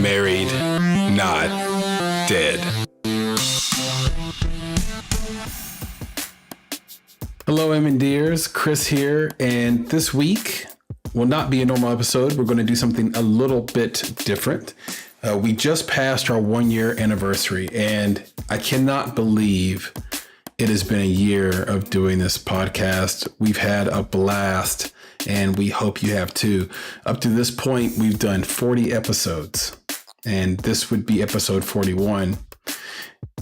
married, not dead. Hello, MND'ers. Chris here, and this week will not be a normal episode. We're going to do something a little bit different. We just passed our 1-year anniversary, and I cannot believe it has been a year of doing this podcast. We've had a blast, and we hope you have too. Up to this point, we've done 40 episodes, and this would be episode 41.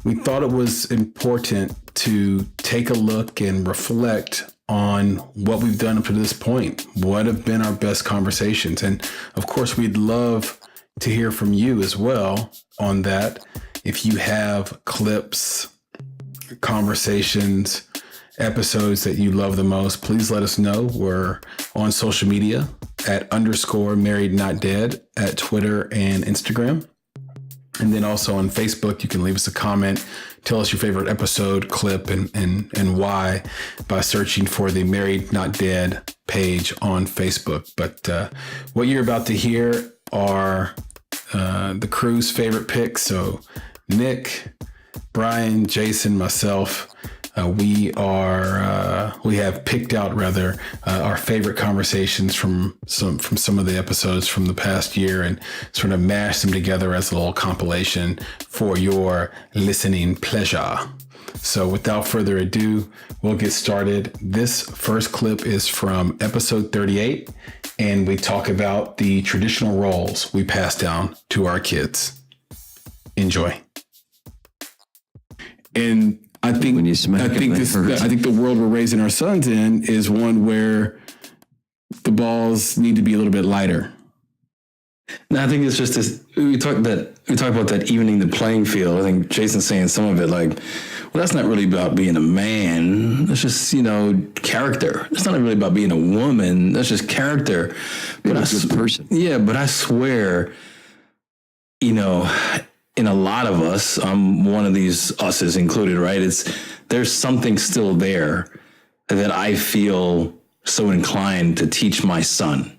We thought it was important to take a look and reflect on what we've done up to this point. What have been our best conversations? And of course, we'd love to hear from you as well on that. If you have clips, conversations, episodes that you love the most, please let us know. We're on social media at _married not dead at Twitter and Instagram. And then also on Facebook, you can leave us a comment. Tell us your favorite episode, clip, and why by searching for the Married Not Dead page on Facebook. But what you're about to hear are the crew's favorite picks. So Nick, Brian, Jason, myself, we have picked out our favorite conversations from some of the episodes from the past year and sort of mashed them together as a little compilation for your listening pleasure. So without further ado, we'll get started. This first clip is from episode 38, and we talk about the traditional roles we pass down to our kids. Enjoy. And I think the world we're raising our sons in is one where the balls need to be a little bit lighter. No, I think it's just this. We talk about that evening the playing field. I think Jason's saying some of it like, well, that's not really about being a man. That's just, character. It's not really about being a woman. That's just character. But a good person. Yeah, but I swear, in a lot of us, I'm one of these us's included, right? There's something still there that I feel so inclined to teach my son,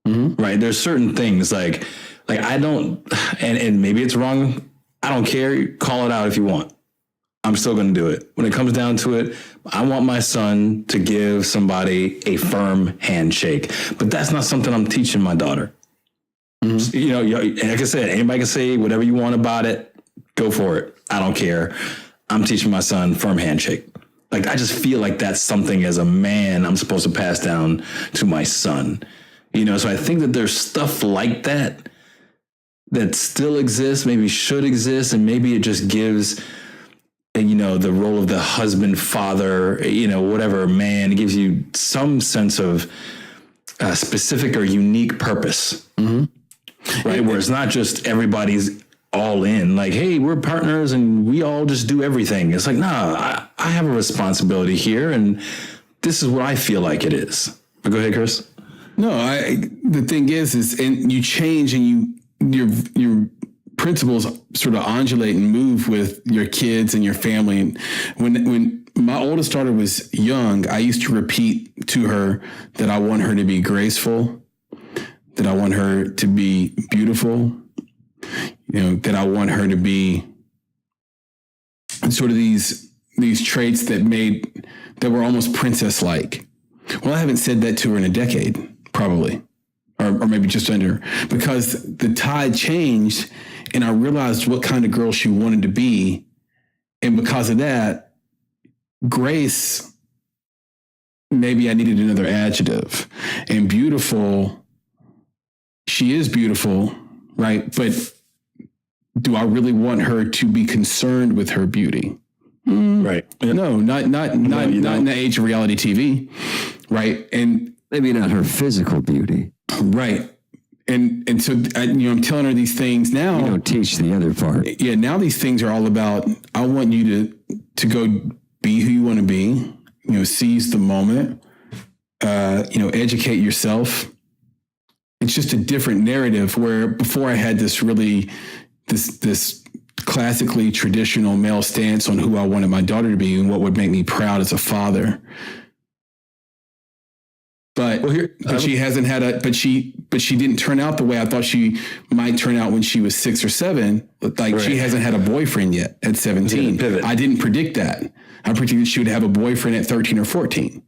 right? There's certain things like I don't, and maybe it's wrong. I don't care. Call it out if you want. I'm still going to do it. When it comes down to it, I want my son to give somebody a firm handshake, but that's not something I'm teaching my daughter. Like I said, anybody can say whatever you want about it. Go for it. I don't care. I'm teaching my son firm handshake. Like, I just feel like that's something as a man I'm supposed to pass down to my son. So I think that there's stuff like that still exists, maybe should exist, and maybe it just gives, the role of the husband, father, whatever man. It gives you some sense of specific or unique purpose. Mm-hmm. Right, where it's not just everybody's all in, like, hey, we're partners and we all just do everything. It's like, nah, I have a responsibility here, and this is what I feel like it is. But go ahead, Chris. No, the thing is, and you change and your principles sort of undulate and move with your kids and your family. And when my oldest daughter was young, I used to repeat to her that I want her to be graceful, that I want her to be beautiful, that I want her to be sort of these traits that were almost princess-like. Well, I haven't said that to her in a decade, probably, or maybe just under, because the tide changed and I realized what kind of girl she wanted to be. And because of that, grace, maybe I needed another adjective. And beautiful, she is beautiful, right? But do I really want her to be concerned with her beauty? Right. No, not in the age of reality TV, right? And maybe not her physical beauty, right? And so I'm telling her these things now. You don't teach the other part. Yeah, now these things are all about, I want you to go be who you want to be. Seize the moment. Educate yourself. It's just a different narrative where before I had this classically traditional male stance on who I wanted my daughter to be and what would make me proud as a father. But she hasn't had but she didn't turn out the way I thought she might turn out when she was 6 or 7. Like she hasn't had a boyfriend yet at 17. I didn't predict that. I predicted she would have a boyfriend at 13 or 14.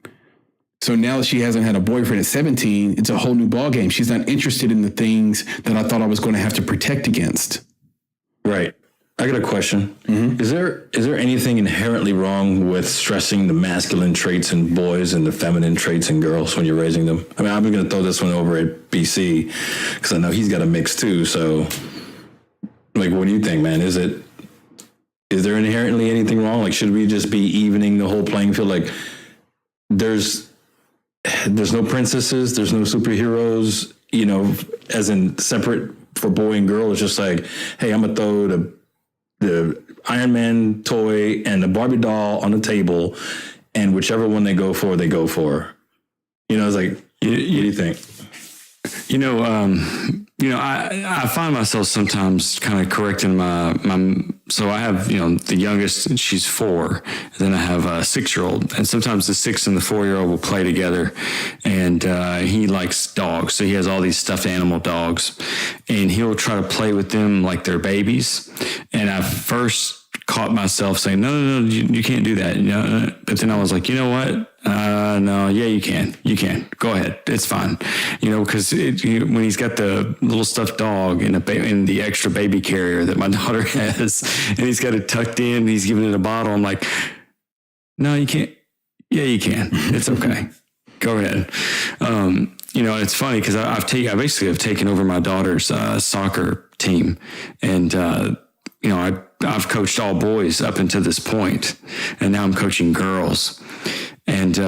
So now that she hasn't had a boyfriend at 17, it's a whole new ballgame. She's not interested in the things that I thought I was going to have to protect against. Right. I got a question. Mm-hmm. Is there anything inherently wrong with stressing the masculine traits in boys and the feminine traits in girls when you're raising them? I mean, I'm going to throw this one over at BC because I know he's got a mix too. So, like, what do you think, man? Is there inherently anything wrong? Like, should we just be evening the whole playing field? Like, there's no princesses, there's no superheroes, you know, as in separate for boy and girl. It's just like, hey, I'm going to throw the Iron Man toy and the Barbie doll on the table, and whichever one they go for, they go for. You know, it's like, what do you think? I find myself sometimes kind of correcting my, so I have, the youngest, and she's 4. And then I have a 6-year-old, and sometimes the 6 and the 4-year-old will play together, and he likes dogs. So he has all these stuffed animal dogs, and he'll try to play with them like they're babies. And I first caught myself saying, no, you can't do that. But then I was like, you know what? No, yeah, you can. Go ahead. It's fine. Because when he's got the little stuffed dog in the extra baby carrier that my daughter has, and he's got it tucked in, and he's giving it a bottle, I'm like, no, you can't. Yeah, you can. It's okay. Go ahead. It's funny because I basically have taken over my daughter's soccer team, and I've coached all boys up until this point, and now I'm coaching girls. And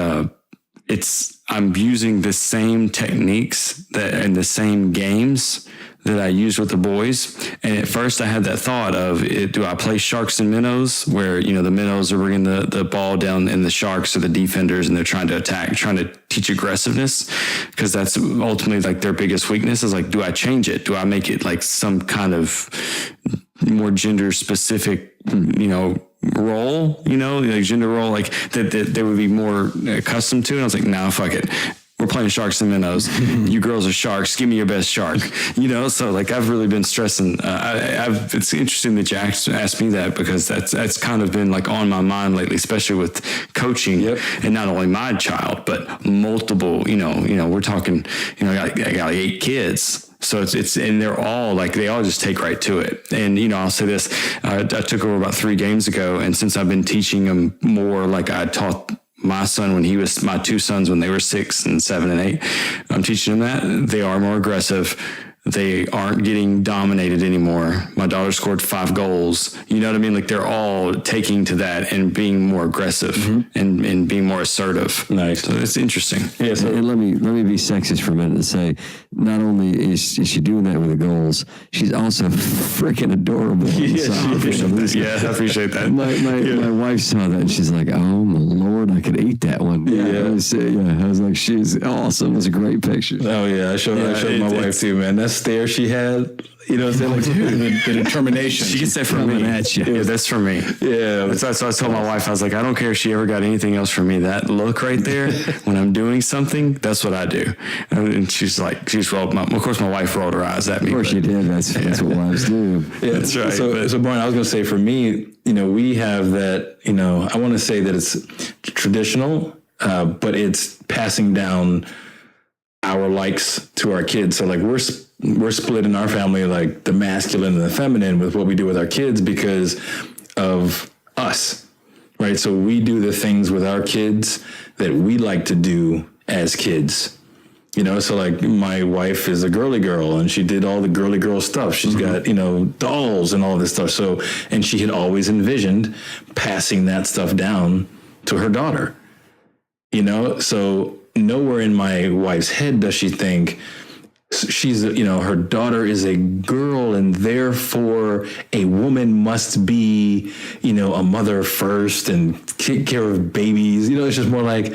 I'm using the same techniques and the same games that I use with the boys. And at first I had that thought of, do I play sharks and minnows, where, the minnows are bringing the ball down and the sharks are the defenders and they're trying to attack, trying to teach aggressiveness, because that's ultimately like their biggest weakness is like, do I change it? Do I make it like some kind of more gender specific, role, like gender role, like that they would be more accustomed to? And I was like, no, fuck it. We're playing sharks and minnows. You girls are sharks. Give me your best shark. So like I've really been stressing. It's interesting that you asked me that, because that's kind of been like on my mind lately, especially with coaching, and not only my child but multiple. We're talking. I got like 8 kids. So it's and they're all like, they all just take right to it. And, I'll say this, I took over about 3 games ago. And since I've been teaching them more, like I taught my 2 sons when they were 6 and 7 and 8, I'm teaching them that they are more aggressive. They aren't getting dominated anymore. My daughter scored 5 goals. You know what I mean? Like they're all taking to that and being more aggressive and being more assertive. Nice. So it's interesting. Yeah. So let me be sexist for a minute and say, not only is she doing that with the goals, she's also freaking adorable. I appreciate that. My wife saw that and she's like, oh my Lord, I could eat that one. I was like, she's awesome. It was a great picture. Oh yeah. I showed my wife too, man. That stare she had, like the determination. She gets that from me. Yeah, that's from me. Yeah. So I told my wife, I was like, I don't care if she ever got anything else from me. That look right there, when I'm doing something, that's what I do. And she's like, of course my wife rolled her eyes at me. Of course she did. That's what wives do. Yeah, that's right. So Brian, I was going to say, for me, we have that, I want to say that it's traditional, but it's passing down our likes to our kids. So like we're split in our family, like the masculine and the feminine, with what we do with our kids because of us, right? So we do the things with our kids that we like to do as kids. So like my wife is a girly girl and she did all the girly girl stuff. She's got, dolls and all this stuff. So, and she had always envisioned passing that stuff down to her daughter, so nowhere in my wife's head does she think she's, her daughter is a girl and therefore a woman must be, a mother first and take care of babies. It's just more like,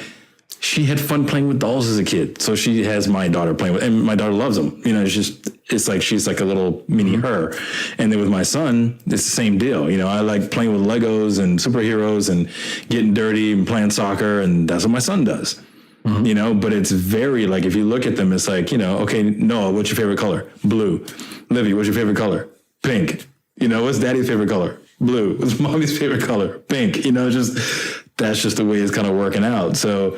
she had fun playing with dolls as a kid. So she has my daughter playing with, and my daughter loves them. It's like, she's like a little mini her. And then with my son, it's the same deal. I like playing with Legos and superheroes and getting dirty and playing soccer. And that's what my son does. you know, but it's very like, if you look at them, it's like, you know, okay, Noah, what's your favorite color? Blue. Livy, what's your favorite color? Pink. You know, what's daddy's favorite color? Blue. What's mommy's favorite color? Pink. You know, that's just the way it's kind of working out. So,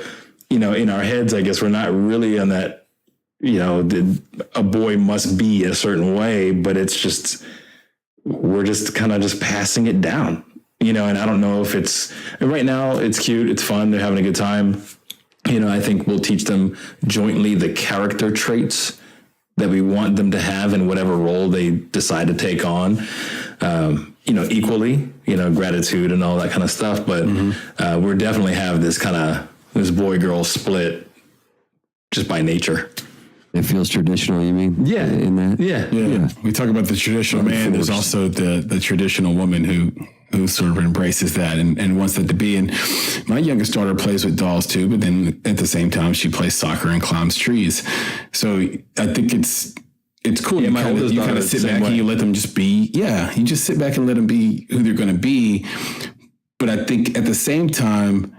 you know, in our heads, I guess we're not really on that, you know, a boy must be a certain way, but it's just, we're just kind of just passing it down, you know, and I don't know if right now it's cute. It's fun. They're having a good time. You know, I think we'll teach them jointly the character traits that we want them to have in whatever role they decide to take on, you know, equally, you know, gratitude and all that kind of stuff. But we're definitely have this boy-girl split just by nature. It feels traditional, you mean? Yeah. In that? Yeah. We talk about the traditional man. There's also the traditional woman who sort of embraces that and wants that to be. And my youngest daughter plays with dolls too, but then at the same time, she plays soccer and climbs trees. So I think it's cool. Yeah, you kind of sit back and you let them just be. Yeah. You just sit back and let them be who they're going to be. But I think at the same time,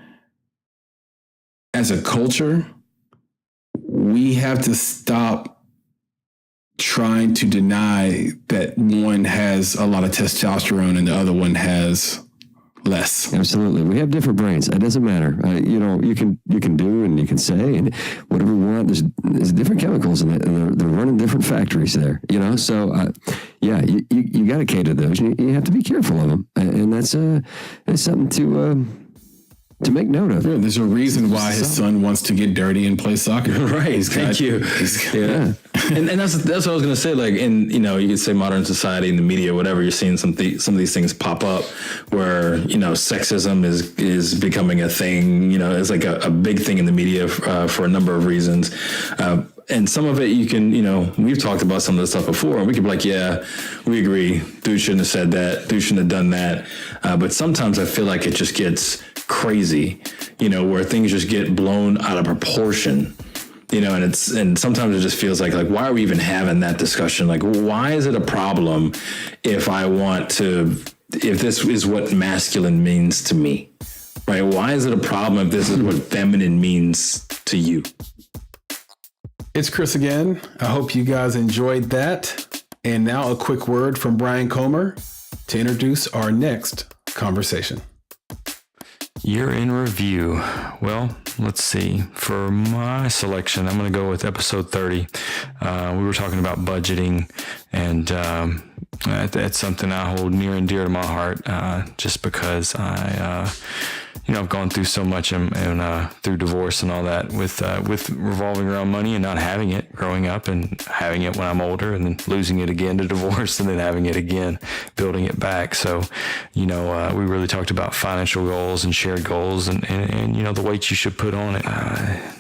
as a culture, we have to stop trying to deny that one has a lot of testosterone and the other one has less. Absolutely. We have different brains. It doesn't matter. You know, you can do and you can say and whatever we want. There's different chemicals and they're running different factories there, you know? So, yeah, you got to cater to those. You have to be careful of them. And that's something to make note of. Yeah, there's a reason why his son wants to get dirty and play soccer. Right. Thank you. Yeah. and that's what I was going to say. Like in, you know, you could say modern society, in the media, whatever, you're seeing some of these things pop up where, you know, sexism is becoming a thing, you know, it's like a big thing in the media for a number of reasons. And some of it you can, you know, we've talked about some of this stuff before and we could be like, yeah, we agree. Dude shouldn't have said that. Dude shouldn't have done that. But sometimes I feel like it just gets crazy, you know, where things just get blown out of proportion, you know, and sometimes it just feels like why are we even having that discussion? Like, why is it a problem if this is what masculine means to me, right? Why is it a problem if this is what feminine means to you? It's Chris again. I hope you guys enjoyed that. And now a quick word from Brian Comer to introduce our next conversation. Year in review. Well, let's see. For my selection, I'm going to go with episode 30. We were talking about budgeting, and that's something I hold near and dear to my heart, just because I've gone through so much and through divorce and all that with revolving around money and not having it growing up and having it when I'm older and then losing it again to divorce and then having it again, building it back. So, we really talked about financial goals and shared goals and the weight you should put on it.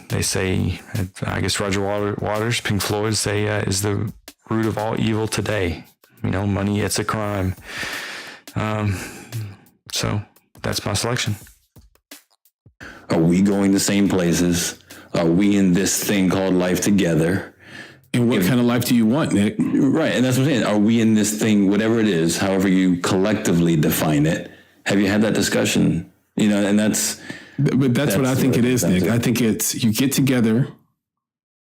They say, I guess Roger Waters, Pink Floyd say, is the root of all evil today. Money, it's a crime. So that's my selection. Are we going the same places? Are we in this thing called life together? And what kind of life do you want, Nick? Right. And that's what I'm saying. Are we in this thing, whatever it is, however you collectively define it? Have you had that discussion? And that's what I think it is, Nick. I think it's, you get together.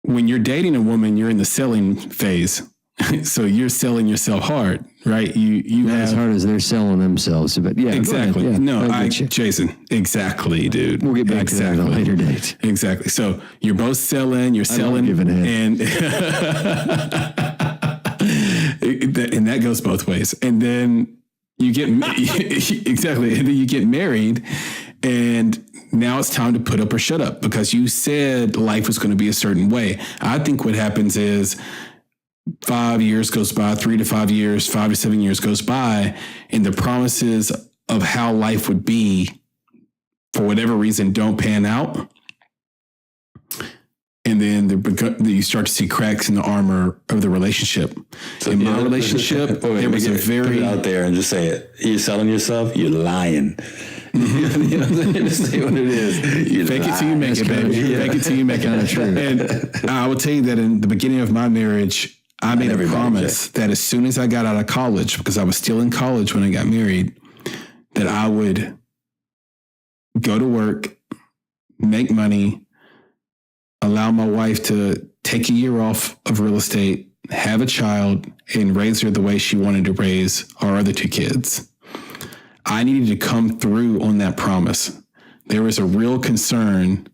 When you're dating a woman, you're in the selling phase. So you're selling yourself hard, right? You not as hard as they're selling themselves, but yeah, exactly. Yeah, no, Jason, exactly, dude. We'll get back to that at a later date. Exactly. So you're both selling. You're selling, and and that goes both ways. And then you get exactly, and then you get married, and now it's time to put up or shut up because you said life was going to be a certain way. I think what happens is 5 years goes by, 3 to 5 years, 5 to 7 years goes by, and the promises of how life would be, for whatever reason, don't pan out. And then you start to see cracks in the armor of the relationship. So in my relationship, there was a very... Put it out there and just say it. You're selling yourself, you're lying. Just say what it is. Fake it till you make it, baby. Fake it till you make it. And I will tell you that in the beginning of my marriage, I made a promise that as soon as I got out of college, because I was still in college when I got married, that I would go to work, make money, allow my wife to take a year off of real estate, have a child, and raise her the way she wanted to raise our other 2 kids. I needed to come through on that promise. There was a real concern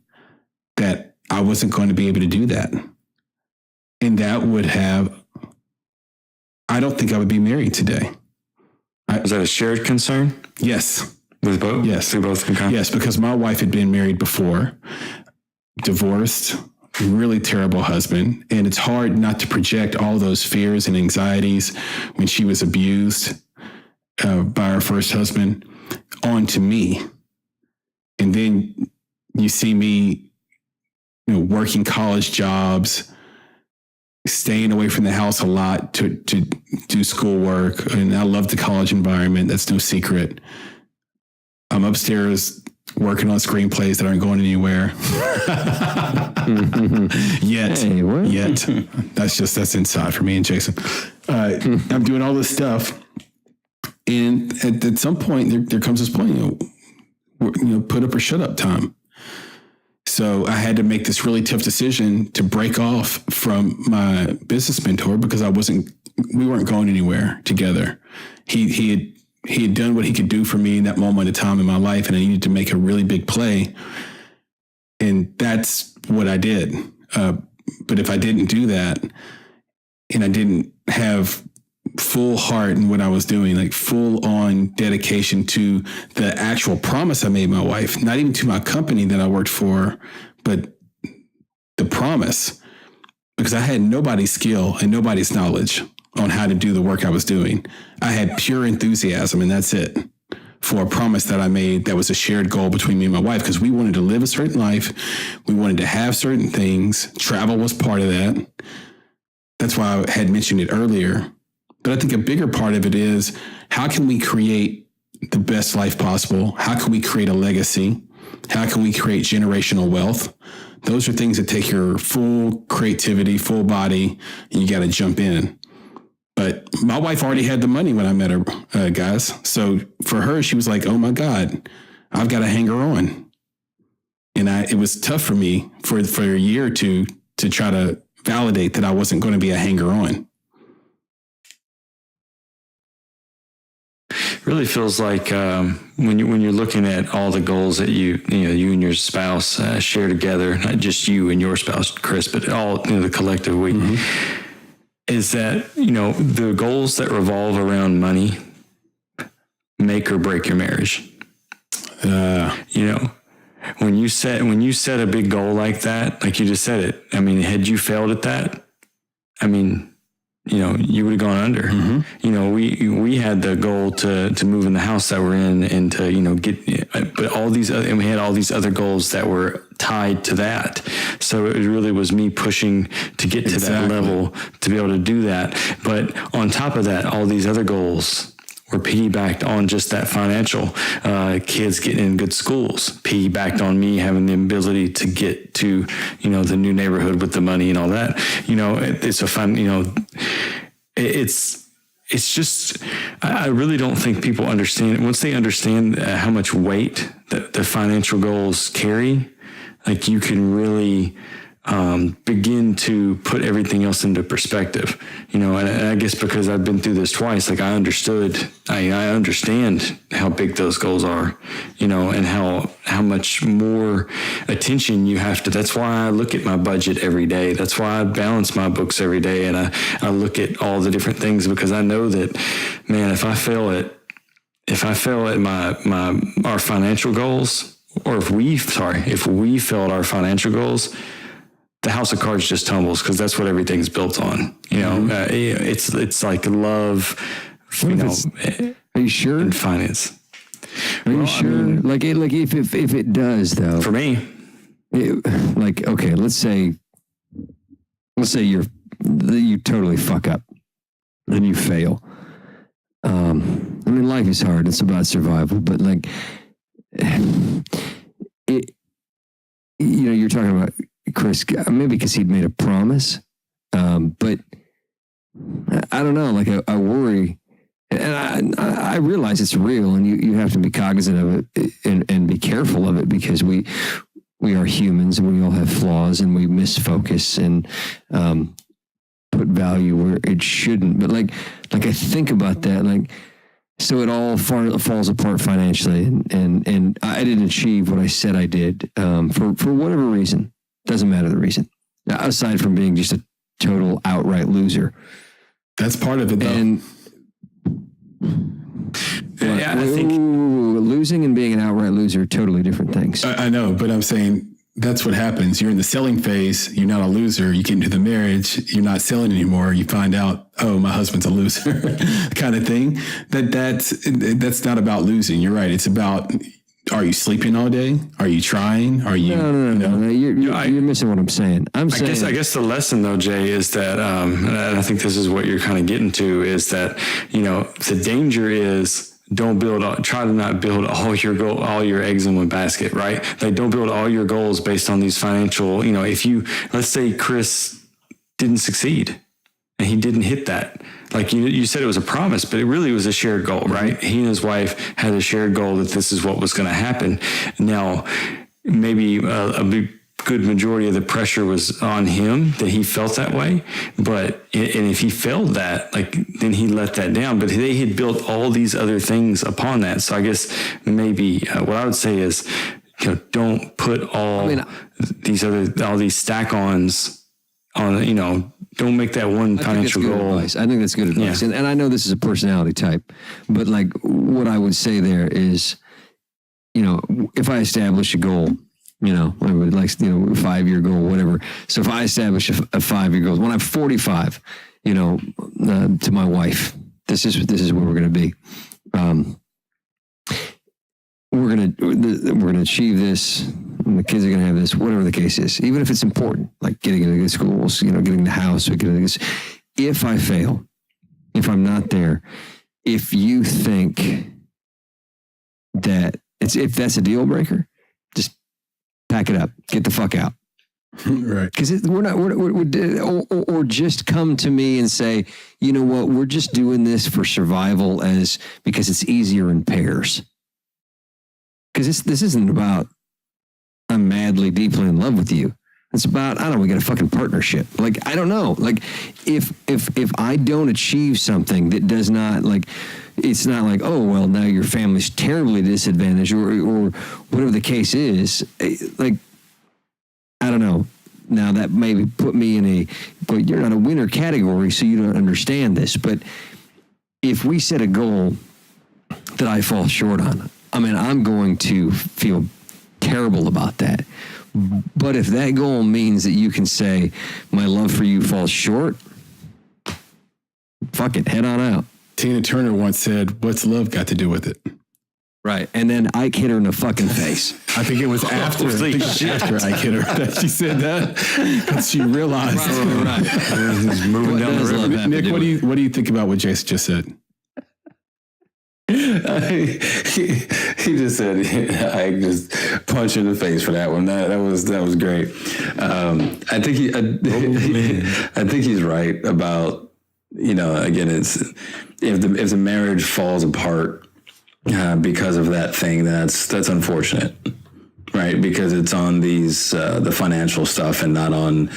that I wasn't going to be able to do that. And that would have, I don't think I would be married today. Was that a shared concern? Yes. With both? Yes. We both concur? Yes, because my wife had been married before, divorced, really terrible husband. And it's hard not to project all those fears and anxieties when she was abused by her first husband onto me. And then you see me, working college jobs, staying away from the house a lot to do schoolwork. And I love the college environment. That's no secret. I'm upstairs working on screenplays that aren't going anywhere. Yet. Hey, what? Yet. That's inside for me and Jason. I'm doing all this stuff. And at some point, there comes this point, put up or shut up time. So I had to make this really tough decision to break off from my business mentor because we weren't going anywhere together. He had done what he could do for me in that moment of time in my life, and I needed to make a really big play. And that's what I did. But if I didn't do that, and I didn't have full heart in what I was doing, like full on dedication to the actual promise I made my wife, not even to my company that I worked for, but the promise, because I had nobody's skill and nobody's knowledge on how to do the work I was doing. I had pure enthusiasm, and that's it, for a promise that I made that was a shared goal between me and my wife, because we wanted to live a certain life. We wanted to have certain things. Travel was part of that. That's why I had mentioned it earlier. But I think a bigger part of it is, how can we create the best life possible? How can we create a legacy? How can we create generational wealth? Those are things that take your full creativity, full body, and you got to jump in. But my wife already had the money when I met her, guys. So for her, she was like, oh my God, I've got to hang her on. And it was tough for me for a year or two to try to validate that I wasn't going to be a hanger on. Really feels like when you're looking at all the goals that you and your spouse share together, not just you and your spouse, Chris, but all the collective we, is that the goals that revolve around money make or break your marriage. When you set a big goal like that, like you just said it, I mean, had you failed at that, I mean, you would have gone under. We had the goal to move in the house that we're in and to, but and we had all these other goals that were tied to that. So it really was me pushing to get to that level to be able to do that. But on top of that, all these other goals were piggybacked on just that financial, kids getting in good schools, piggybacked on me having the ability to get to, the new neighborhood with the money and all that. It's a fun, it's just, I really don't think people understand. Once they understand how much weight that the financial goals carry, like you can really begin to put everything else into perspective, and I guess because I've been through this twice, like I understand how big those goals are, and how much more attention you have to. That's why I look at my budget every day. That's why I balance my books every day. And I look at all the different things, because I know that, man, if I fail at our financial goals, or if we failed our financial goals, the house of cards just tumbles, because that's what everything's built on. It's like love. Are you sure? In finance. Are you sure? I mean, like if it does though. For me, okay, let's say you totally fuck up, and you fail. I mean, life is hard. It's about survival, but you're talking about Chris, maybe because he'd made a promise, but I don't know. Like I worry, and I realize it's real, and you have to be cognizant of it and be careful of it, because we we are humans and we all have flaws and we misfocus and put value where it shouldn't. But like I think about that, like, so it all falls apart financially, and I didn't achieve what I said I did for whatever reason. Doesn't matter the reason, aside from being just a total outright loser. That's part of it, though. And Yeah, I think losing and being an outright loser are totally different things. I know, but I'm saying that's what happens. You're in the selling phase. You're not a loser. You get into the marriage. You're not selling anymore. You find out, oh, my husband's a loser, kind of thing. That's not about losing. You're right. It's about, are you sleeping all day? Are you trying? Are you? No. You're missing what I'm saying. I guess the lesson though, Jay, is that, and I think this is what you're kind of getting to, is that, the danger is, try to not build all your eggs in one basket, right? Like, don't build all your goals based on these financial, if let's say Chris didn't succeed and he didn't hit that, like you said, it was a promise, but it really was a shared goal, right? He and his wife had a shared goal that this is what was going to happen. Now, maybe a big good majority of the pressure was on him, that he felt that way. And if he failed that, like, then he let that down, but they had built all these other things upon that. So I guess maybe what I would say is, don't put all these stack-ons on, don't make that one financial goal. I think that's good advice. Yeah. And I know this is a personality type, but like what I would say there is, if I establish a goal, I would like, 5-year goal, whatever. So if I establish a 5-year goal, when I'm 45, to my wife, this is where we're going to be. We're going to achieve this. And the kids are going to have this, whatever the case is, even if it's important, like getting into good schools, getting the house, if I fail, if I'm not there, if you think that if that's a deal breaker, just pack it up, get the fuck out. Right. Because or just come to me and say, you know what, we're just doing this for survival because it's easier in pairs. Because this isn't about, I'm madly, deeply in love with you. It's about, we got a fucking partnership. Like, I don't know. Like, if I don't achieve something that does not, like, it's not like, oh, well, now your family's terribly disadvantaged or whatever the case is. Like, I don't know. Now, that maybe put me in but you're not a winner category, so you don't understand this. But if we set a goal that I fall short on, I'm going to feel terrible about that. But if that goal means that you can say, my love for you falls short, fuck it, head on out. Tina Turner once said, what's love got to do with it? Right. And then Ike hit her in the fucking face. I think it was after Ike hit her that she said that, because she realized. Right. He's moving down the road. Nick, what do you think about what Jason just said? He just said, I just punched in the face for that one. That was great. I think he's right about, again, it's if the marriage falls apart because of that thing, that's unfortunate, right? Because it's on the financial stuff and not on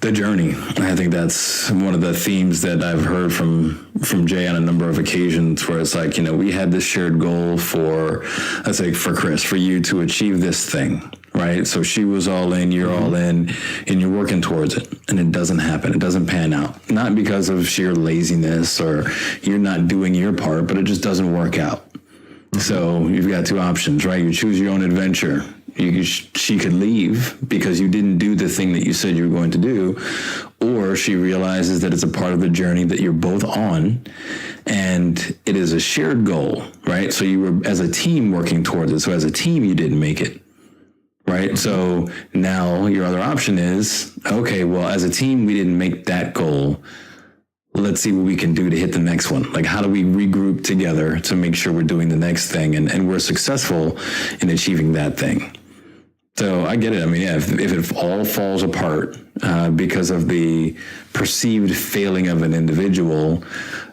the journey. I think that's one of the themes that I've heard from Jay on a number of occasions, where it's like, we had this shared goal for Chris, for you to achieve this thing, right? So she was all in, you're all in, and you're working towards it, and it doesn't happen. It doesn't pan out. Not because of sheer laziness or you're not doing your part, but it just doesn't work out. So you've got two options, right? You choose your own adventure. She could leave because you didn't do the thing that you said you were going to do, or she realizes that it's a part of the journey that you're both on, and it is a shared goal, right? So you were, as a team, working towards it. So as a team, you didn't make it, right? So now your other option is, okay, well, as a team, we didn't make that goal. Let's see what we can do to hit the next one. Like, how do we regroup together to make sure we're doing the next thing and we're successful in achieving that thing? So I get it. If it all falls apart because of the perceived failing of an individual,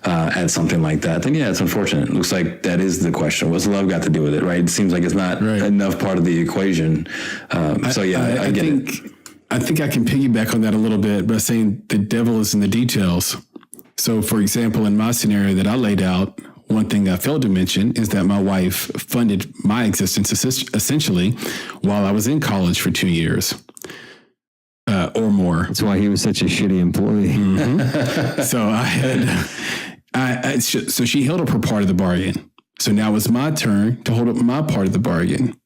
at something like that, then yeah, it's unfortunate. It looks like that is the question. What's love got to do with it, right? It seems like it's not enough part of the equation. I get it. I think I can piggyback on that a little bit by saying the devil is in the details. So, for example, in my scenario that I laid out, one thing I failed to mention is that my wife funded my existence essentially while I was in college for 2 years or more. That's why he was such a shitty employee. Mm-hmm. So so she held up her part of the bargain. So now it was my turn to hold up my part of the bargain.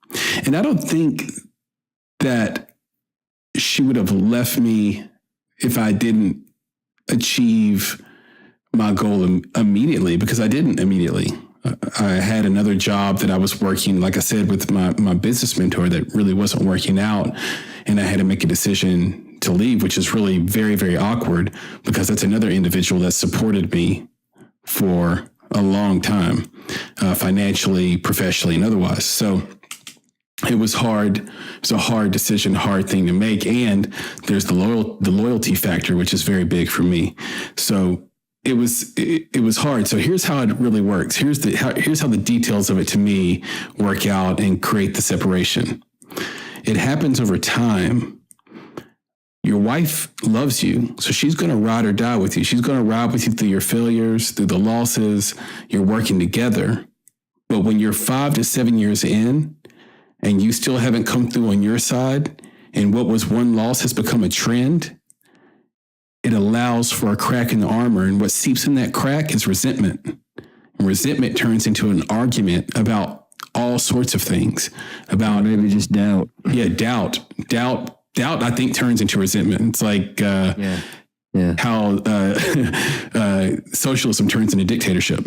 And I don't think that she would have left me if I didn't achieve my goal immediately, because I didn't immediately. I had another job that I was working, like I said, with my business mentor that really wasn't working out. And I had to make a decision to leave, which is really very, very awkward because that's another individual that supported me for a long time, financially, professionally, and otherwise. So it was hard. It was a hard decision, hard thing to make. And there's the loyalty factor, which is very big for me. So it was hard. So here's how it really works. Here's how the details of it to me work out and create the separation. It happens over time. Your wife loves you, so she's going to ride or die with you. She's going to ride with you through your failures, through the losses. You're working together. But when you're 5 to 7 years in and you still haven't come through on your side, and what was one loss has become a trend, it allows for a crack in the armor. And what seeps in that crack is resentment. And resentment turns into an argument about all sorts of things. About maybe just doubt. Yeah, doubt, I think, turns into resentment. It's like how socialism turns into dictatorship.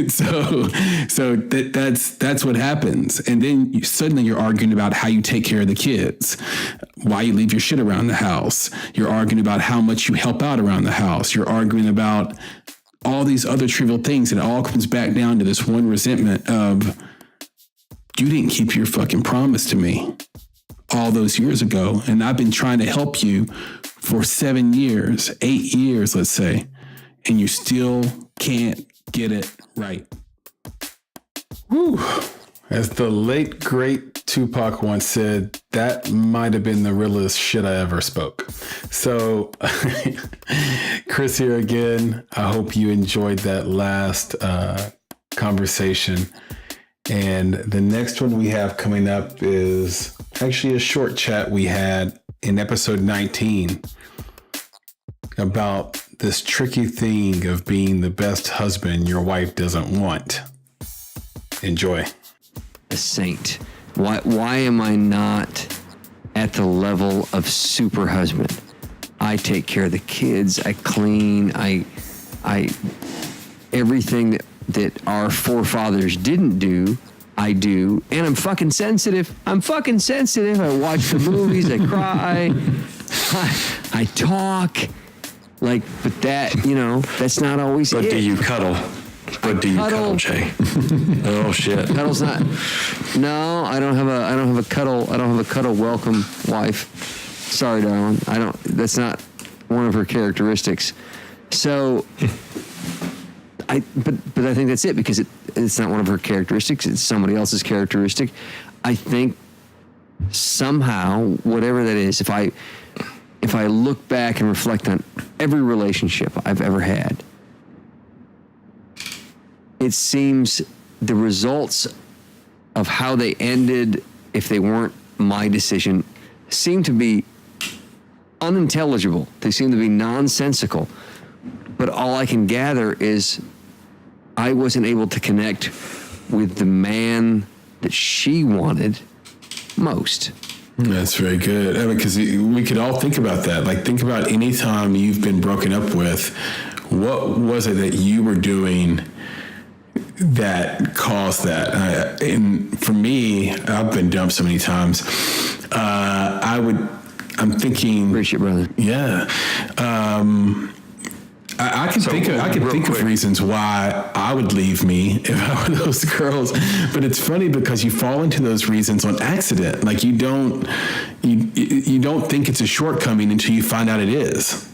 So that's what happens. And then suddenly you're arguing about how you take care of the kids, why you leave your shit around the house. You're arguing about how much you help out around the house. You're arguing about all these other trivial things. And it all comes back down to this one resentment of, you didn't keep your fucking promise to me all those years ago. And I've been trying to help you for 7 years, 8 years, let's say, and you still can't get it right. Whew. As the late, great Tupac once said, that might have been the realest shit I ever spoke. So, Chris here again. I hope you enjoyed that last conversation. And the next one we have coming up is actually a short chat we had in episode 19 about this tricky thing of being the best husband your wife doesn't want. Enjoy. A saint. Why am I not at the level of super husband? I take care of the kids. I clean. I everything that our forefathers didn't do, I do. And I'm fucking sensitive. I watch the movies. I cry. I talk. Like, but that, that's not always But it. do you cuddle? But do you cuddle, Jay? Oh shit. Cuddle's not. No, I don't have a cuddle welcome wife. Sorry, darling. That's not one of her characteristics. So, but I think that's it, because it's not one of her characteristics. It's somebody else's characteristic. I think somehow, whatever that is, if I look back and reflect on every relationship I've ever had, it seems the results of how they ended, if they weren't my decision, seem to be unintelligible. They seem to be nonsensical. But all I can gather is I wasn't able to connect with the man that she wanted most. That's very good. Because we could all think about that. Like, think about any time you've been broken up with. What was it that you were doing that caused that? And for me, I've been dumped so many times. I'm thinking. Appreciate it, brother. Yeah. I can think of reasons why I would leave me if I were those girls, but it's funny because you fall into those reasons on accident. Like, you don't think it's a shortcoming until you find out it is.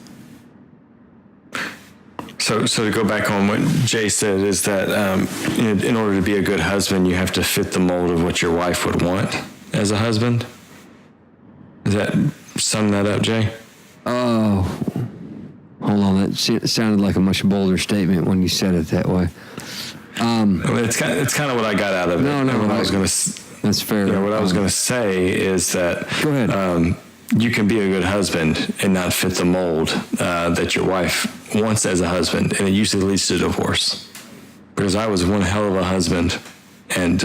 So to go back on what Jay said is that in order to be a good husband, you have to fit the mold of what your wife would want as a husband. Does that sum that up, Jay? Oh, hold on. That sounded like a much bolder statement when you said it that way. I mean, it's kind of what I got out of it. No, that's fair. What I was going to say is that go ahead. You can be a good husband and not fit the mold that your wife wants as a husband, and it usually leads to divorce. Because I was one hell of a husband, and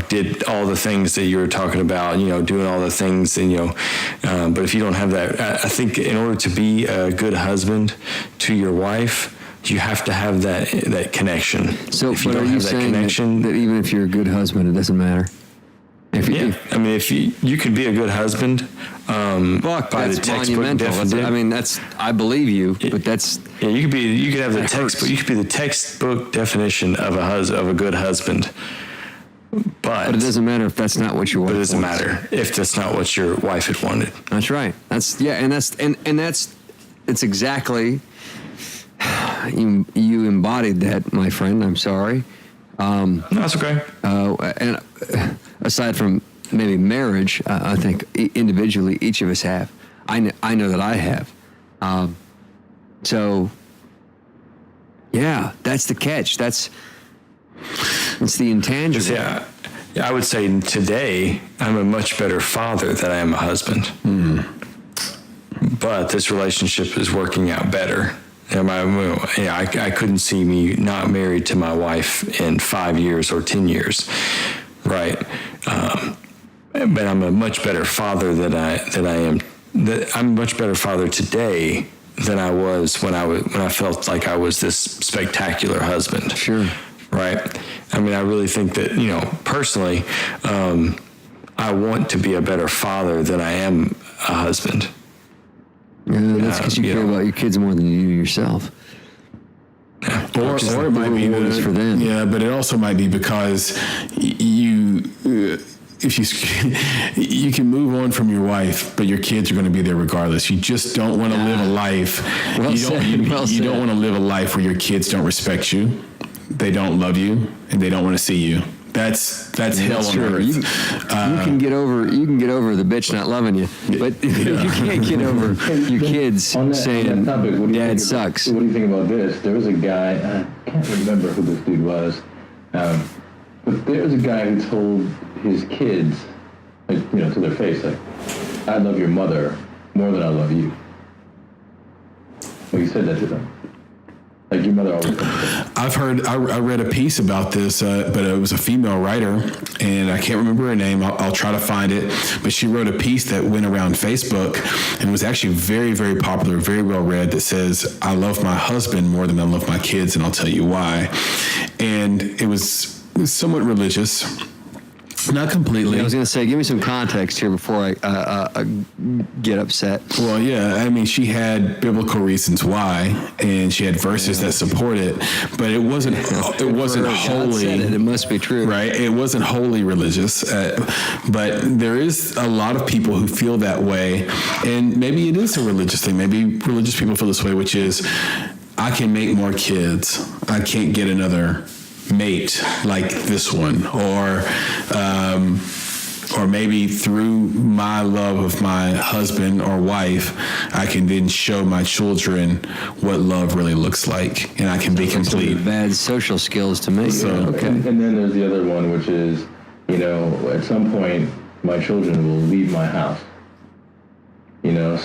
did all the things that you were talking about, doing all the things, and but if you don't have that, I think in order to be a good husband to your wife, you have to have that connection. So, if you don't have that connection, that even if you're a good husband, it doesn't matter. If you could be a good husband, by the textbook definition. I believe you, but that's you could have the textbook. You could be the textbook definition of a good husband. But it doesn't matter if that's not what your wife wants. But it doesn't matter if that's not what your wife had wanted. That's right. It's exactly you embodied that, my friend. I'm sorry. No, that's okay. And aside from maybe marriage, I think individually each of us have. I know that I have. So, yeah, that's the catch. It's the intangible. Yeah, I would say today I'm a much better father than I am a husband. But this relationship is working out better. I couldn't see me not married to my wife in 5 years or 10 years, right? But I'm a much better father than I am. I'm a much better father today than I was when I felt like I was this spectacular husband. Sure. Right. I mean, I really think that personally, I want to be a better father than I am a husband. Yeah, that's because you care about your kids more than you do yourself. Or it might be for them. Yeah, but it also might be because you can move on from your wife, but your kids are going to be there regardless. You just don't want to live a life. You don't want to live a life where your kids don't respect you, they don't love you, and they don't want to see you. That's hell on earth. You can get over the bitch not loving you, but you can't get over your kids saying Dad sucks. What do you think about this? There was a guy, I can't remember who this dude was, but there was a guy who told his kids, to their face, I love your mother more than I love you. He said that to them. Your mother always. I read a piece about this, but it was a female writer, and I can't remember her name. I'll try to find it. But she wrote a piece that went around Facebook and was actually very, very popular, very well read, that says, I love my husband more than I love my kids, and I'll tell you why. And it was somewhat religious. Not completely. I was going to say, give me some context here before I get upset. Well, yeah, I mean, she had biblical reasons why, and she had verses that support it, but it wasn't wholly. It must be true, right? It wasn't wholly religious, but there is a lot of people who feel that way, and maybe it is a religious thing. Maybe religious people feel this way, which is, I can make more kids. I can't get another mate like this one, or maybe through my love of my husband or wife, I can then show my children what love really looks like, and I can be complete. Bad social skills to me. So, okay. And then there's the other one, which is, at some point my children will leave my house.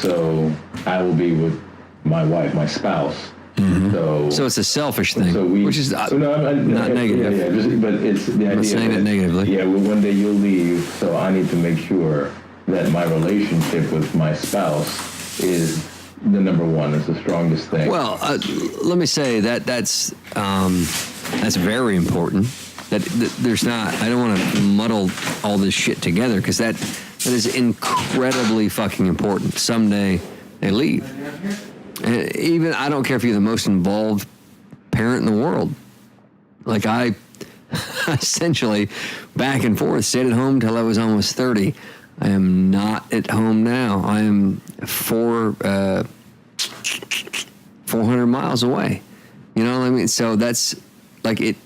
So I will be with my wife, my spouse. Mm-hmm. So it's a selfish thing, which is not negative. Yeah, but it's the idea. I'm saying it negatively. Yeah, well, one day you'll leave, so I need to make sure that my relationship with my spouse is the number one. It's the strongest thing. Well, let me say that's very important. That there's not. I don't want to muddle all this shit together, because that is incredibly fucking important. Someday they leave. And even, I don't care if you're the most involved parent in the world. Like I essentially, back and forth, stayed at home till I was almost 30. I am not at home now. I am 4 400 miles away. You know what I mean? So that's like it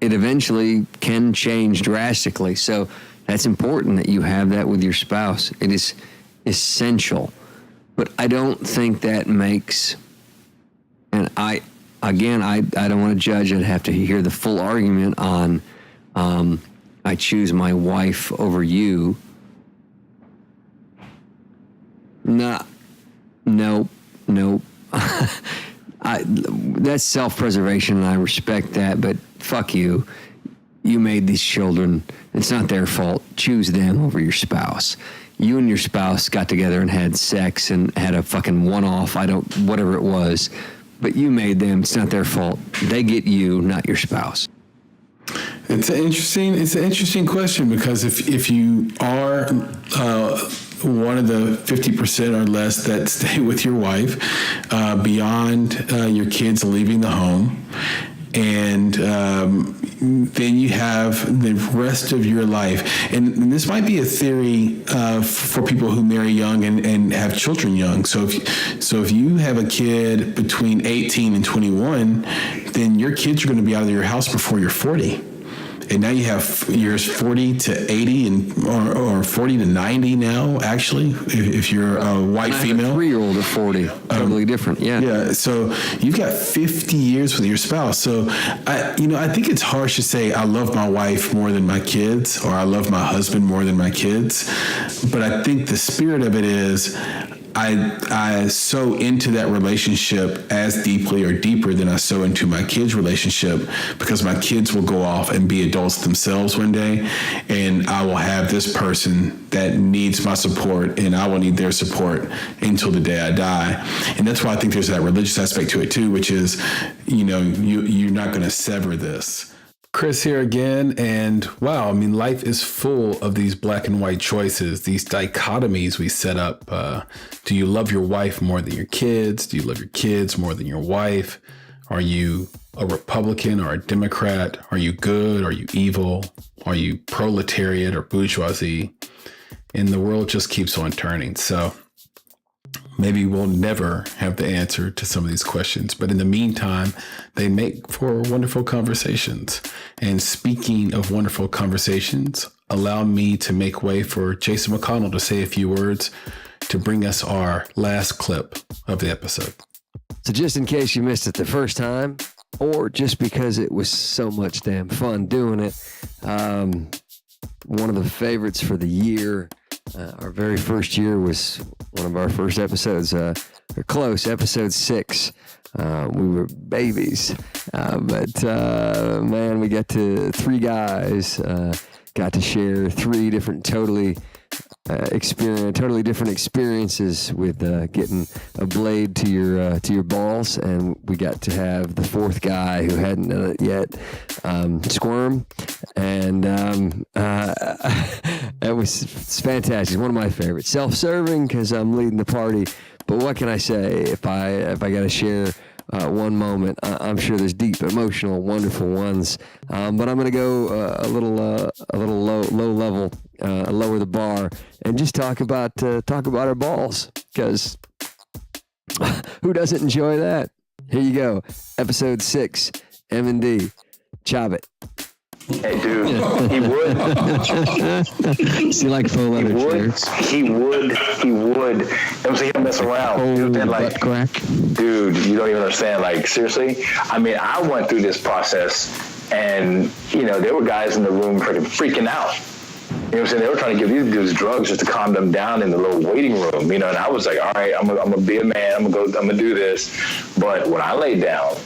eventually can change drastically. So that's important that you have that with your spouse. It is essential. But I don't think that makes, and I don't want to judge. I'd have to hear the full argument on I choose my wife over you. Nope. That's self-preservation, and I respect that, but fuck you. You made these children. It's not their fault. Choose them over your spouse. You and your spouse got together and had sex and had a fucking one-off, whatever it was, but you made them. It's not their fault. They get you, not your spouse. It's an interesting question, because if you are one of the 50% or less that stay with your wife beyond your kids leaving the home, and then you have the rest of your life. And this might be a theory for people who marry young and have children young. So if you have a kid between 18 and 21, then your kids are going to be out of your house before you're 40. And now you have years 40 to 80 or 40 to 90 now, actually, if you're a white female. A 3-year-old or 40, totally different. Yeah. Yeah. So you've got 50 years with your spouse. So I think it's harsh to say I love my wife more than my kids, or I love my husband more than my kids. But I think the spirit of it is I sow into that relationship as deeply or deeper than I sow into my kids' relationship, because my kids will go off and be adults themselves one day, and I will have this person that needs my support, and I will need their support until the day I die. And that's why I think there's that religious aspect to it too, which is, you're not going to sever this. Chris here again, and wow, I mean, life is full of these black and white choices, these dichotomies we set up. Do you love your wife more than your kids? Do you love your kids more than your wife? Are you a Republican or a Democrat? Are you good? Are you evil? Are you proletariat or bourgeoisie? And the world just keeps on turning. So maybe we'll never have the answer to some of these questions, but in the meantime, they make for wonderful conversations. And speaking of wonderful conversations, allow me to make way for Jason McConnell to say a few words to bring us our last clip of the episode. So just in case you missed it the first time, or just because it was so much damn fun doing it, one of the favorites for the year, our very first year, was one of our first episodes, episode 6. We were babies, but man, we got to 3 guys, got to share 3 different totally different experiences with getting a blade to your balls, and we got to have the 4th guy who hadn't done it yet squirm, and it's fantastic. It's one of my favorites. Self-serving because I'm leading the party, but what can I say? If I got to share one moment, I'm sure there's deep, emotional, wonderful ones, but I'm going to go a little low level, lower the bar, and just talk about our balls, because who doesn't enjoy that? Here you go, episode 6, M&D, chop it. Hey, dude, he would. See, like faux leather chairs. He would. It was he'll mess around. Dude, then, like, crack. Dude, you don't even understand. Like, seriously. I mean, I went through this process, and there were guys in the room freaking out. You know what I'm saying? They were trying to give these dudes drugs just to calm them down in the little waiting room. And I was like, all right, I'm gonna be a man. I'm gonna do this. But when I laid down,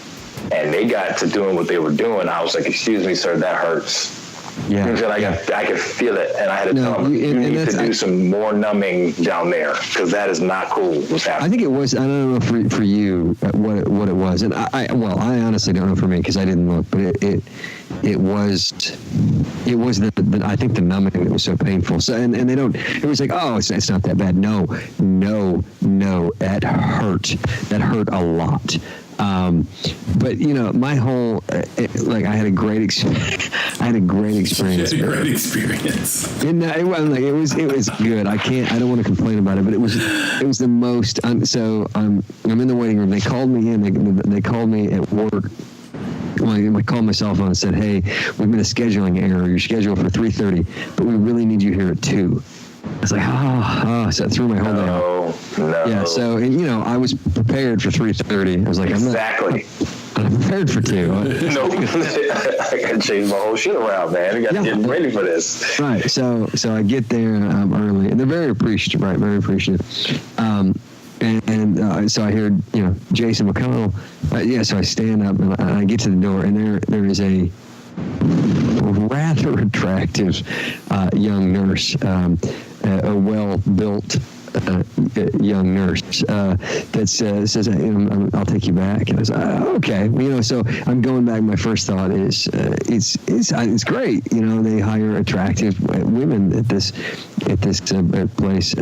and they got to doing what they were doing, I was like, excuse me, sir, that hurts. Yeah. You know, I could feel it, and I had to tell them, you need to do some more numbing down there, because that is not cool what's happening. I think it was, I don't know for you what it was, and I honestly don't know for me, because I didn't look, but it was the I think the numbing that was so painful. So and they don't. It was like, oh, it's not that bad. No, that hurt. That hurt a lot. But my whole like I had a great experience. I had a great experience. You had a great experience. And it wasn't like it was good. I don't want to complain about it, but it was the most. I'm in the waiting room. They called me in. They called me at work. Well, I called my cell phone and said, "Hey, we've made a scheduling error. You're scheduled for 3:30, but we really need you here at 2." I was like, so I threw my whole day off. No. Yeah, so, I was prepared for 3:30. I was like, I'm prepared for 2. No, I got to change my whole shit around, man. I got to get ready for this. Right, so I get there early, and they're very appreciative, right, very appreciative. So I hear, Jason McConnell. So I stand up and I get to the door, and there is a rather attractive young nurse, a well-built young nurse that says, "I'll take you back." And I was okay. So I'm going back. My first thought is, it's great. They hire attractive women at this place,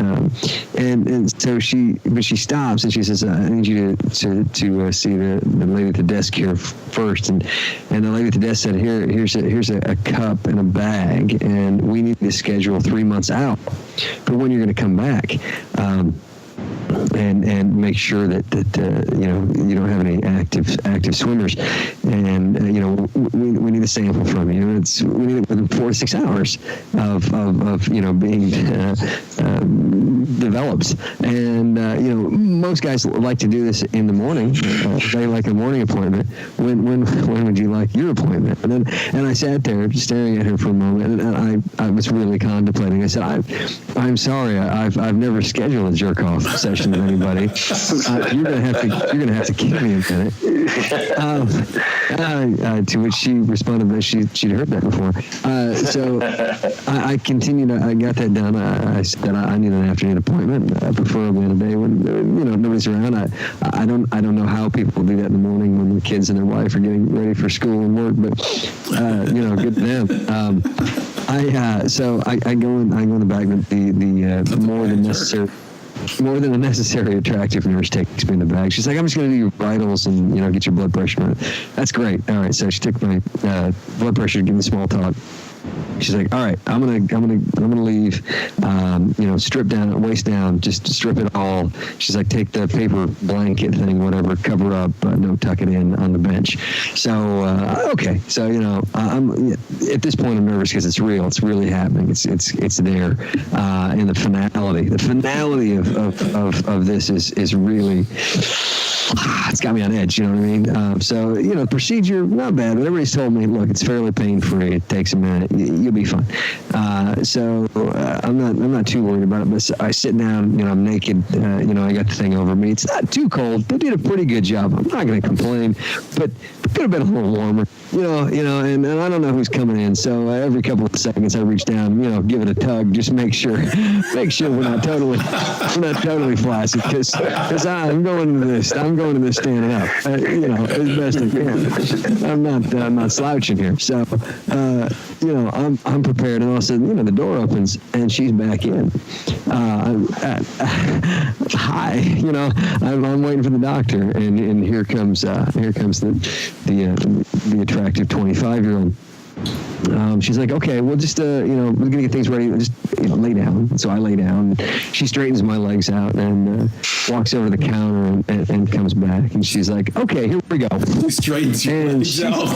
and so she stops and she says, "I need you to see the lady at the desk here first." And the lady at the desk said, "Here's a cup and a bag, and we need to schedule 3 months out for when you're going to come back." And make sure that you don't have any active swimmers, and we need a sample from you. We need it within 4 to 6 hours of being developed. And most guys like to do this in the morning. They like a morning appointment. When would you like your appointment? And I sat there staring at her for a moment, and I was really contemplating. I said, I'm sorry, I've never scheduled a jerk off session with anybody. You're gonna have to kick me a minute. To which she responded that she'd heard that before. So I continued. I got that done. I said I need an afternoon appointment, preferably in a day when nobody's around. I don't know how people do that in the morning when the kids and their wife are getting ready for school and work, but good to them. So I go in the back. The more than a necessary attractive nurse takes me in the bag. She's like, "I'm just going to do your vitals and get your blood pressure." That's great. All right. So she took my blood pressure, give me small talk. She's like, "All right, I'm gonna leave. Strip down, waist down, just strip it all." She's like, "Take the paper blanket thing, whatever, cover up, don't tuck it in on the bench." So okay, so I'm at this point I'm nervous because it's real. It's really happening. It's there, and the finality of this is really. It's got me on edge, you know what I mean? So, procedure, not bad, but everybody's told me, look, it's fairly pain-free. It takes a minute. You'll be fine. So I'm not too worried about it, but I sit down, I'm naked, I got the thing over me. It's not too cold. They did a pretty good job. I'm not going to complain, but it could have been a little warmer, and I don't know who's coming in. So every couple of seconds I reach down, give it a tug, just make sure we're not totally flaccid, because I'm going to this standing up, as best I can. I'm not slouching here. So, I'm prepared, and all of a sudden, the door opens and she's back in. Hi, I'm waiting for the doctor, and here comes the attractive 25-year-old. She's like, "Okay, we'll just, we're going to get things ready. Just, lay down." So I lay down. She straightens my legs out and walks over to the counter and comes back. And she's like, "Okay, here we go." Straightens your legs out.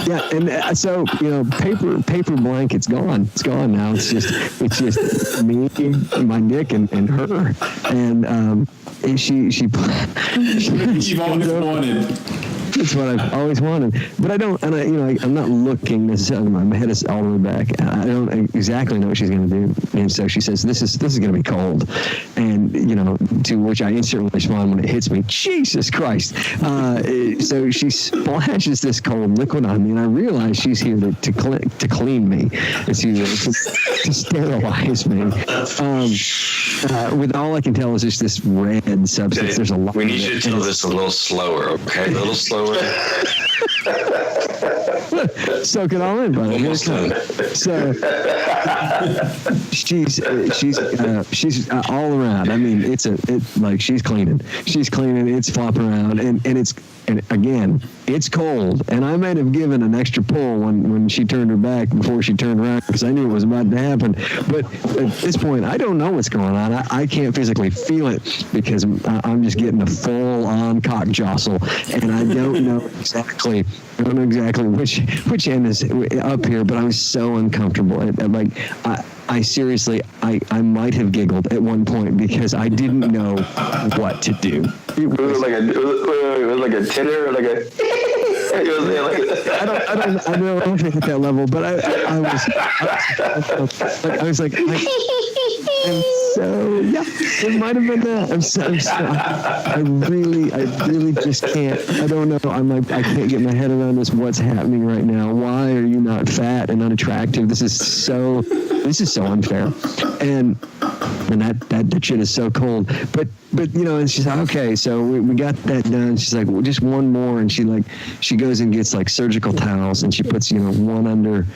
Yeah, and so, paper blanket's gone. It's gone now. It's just me, my dick, and her. And she You've always wanted. It's what I've always wanted, but I'm not looking necessarily. My head is all the way back. I don't exactly know what she's going to do, and so she says, "This is going to be cold," and to which I instantly respond when it hits me, "Jesus Christ!" So she splashes this cold liquid on me, and I realize she's here to clean me. It's here to sterilize me. With all I can tell is just this red substance. There's a lot. We need you to tell this a little slower, okay? A little slower. Soak it all in, brother. Almost done. So she's all around. I mean, like she's cleaning. It's flopping around, and again, it's cold. And I might have given an extra pull when she turned her back before she turned around because I knew it was about to happen. But at this point, I don't know what's going on. I can't physically feel it because I'm just getting a full-on cock jostle, and I don't know exactly which end is up here. But I was so uncomfortable. I seriously, I might have giggled at one point because I didn't know what to do. It was like a titter, or like a. It was like I don't know if it hit that level, but I was like, and so yeah, it might have been that. I really just can't. I don't know. I can't get my head around this. What's happening right now? Why are you not fat and unattractive? This is so unfair. And that shit is so cold. But and she's like, okay, so we got that done. She's like, well, just one more, and she goes and gets like surgical towels, and she puts one under.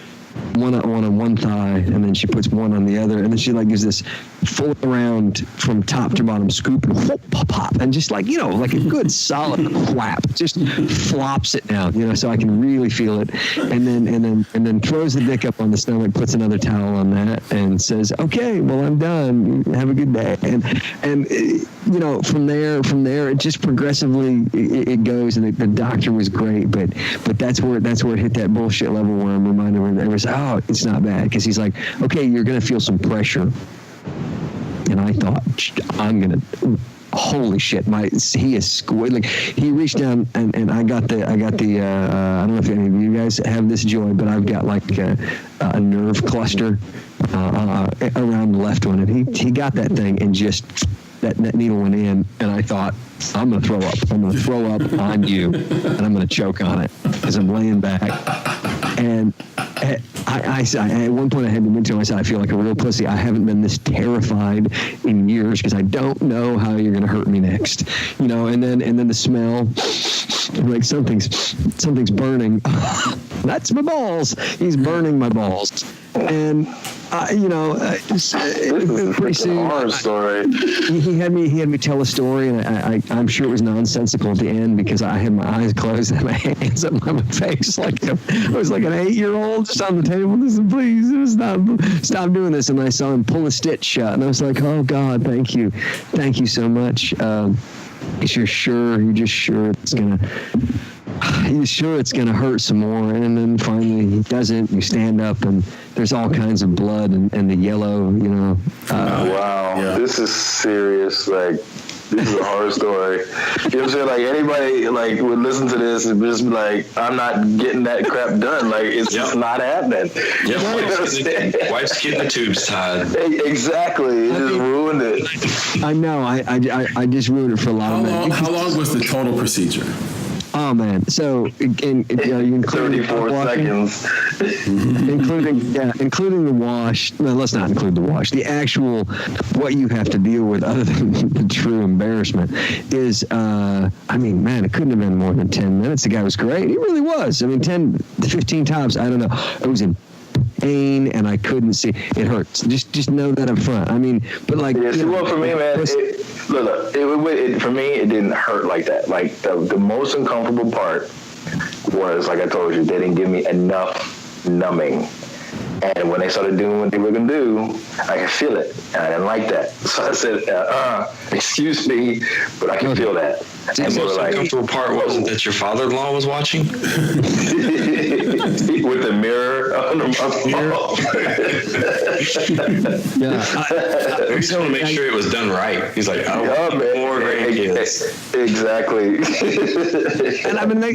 One on one thigh, and then she puts one on the other, and then she like gives this full around from top to bottom scoop and whoop, pop, and just like like a good solid whap, just flops it down, so I can really feel it, and then throws the dick up on the stomach, puts another towel on that, and says, okay, well, I'm done. Have a good day, and from there it just progressively it goes, and the doctor was great, but that's where it hit that bullshit level where I'm reminded where there was, oh, it's not bad, because he's like, okay, you're gonna feel some pressure, and I thought, holy shit, he is squid. Like he reached down and I got the I don't know if any of you guys have this joy, but I've got like a nerve cluster around the left one, and he got that thing and just that needle went in, and I thought, I'm gonna throw up on you, and I'm gonna choke on it as I'm laying back. And I at one point I had to admit to myself, I feel like a real pussy. I haven't been this terrified in years because I don't know how you're gonna hurt me next, and then the smell, like something's burning. That's my balls. He's burning my balls, and pretty soon. Horror story. He had me tell a story, and I'm sure it was nonsensical at the end because I had my eyes closed and my hands up by my face like I was like an 8-year-old just on the table. Listen, please, stop doing this. And I saw him pull a stitch shut, and I was like, oh God, thank you so much. You're just sure it's gonna. He's sure it's going to hurt some more, and then finally he doesn't. You stand up, and there's all kinds of blood and the yellow, wow, yeah. This is serious. Like, this is a horror story. You know what I'm saying? Like, anybody would listen to this and just be like, I'm not getting that crap done. Like, it's just not happening. Yep. Wife's getting the tubes tied. Exactly. It just ruined it. I know. I just ruined it for a lot of men. How long was the total procedure? Oh man! So, including 34 seconds, including the wash. Well, let's not include the wash. The actual what you have to deal with, other than the true embarrassment, is. Man, it couldn't have been more than 10 minutes. The guy was great. He really was. 10 to 15 times. I don't know. It was in pain, and I couldn't see. It hurts. Just know that up front. But like. Yeah, well, for me, man. For me, it didn't hurt like that. Like the most uncomfortable part was, like I told you, they didn't give me enough numbing. And when they started doing what they were going to do, I could feel it. And I didn't like that. So I said, excuse me, but I can feel that. And the most uncomfortable part wasn't that your father-in-law was watching? With the mirror on the Yeah. I just want to make sure it was done right. He's like, more grandkids. Exactly.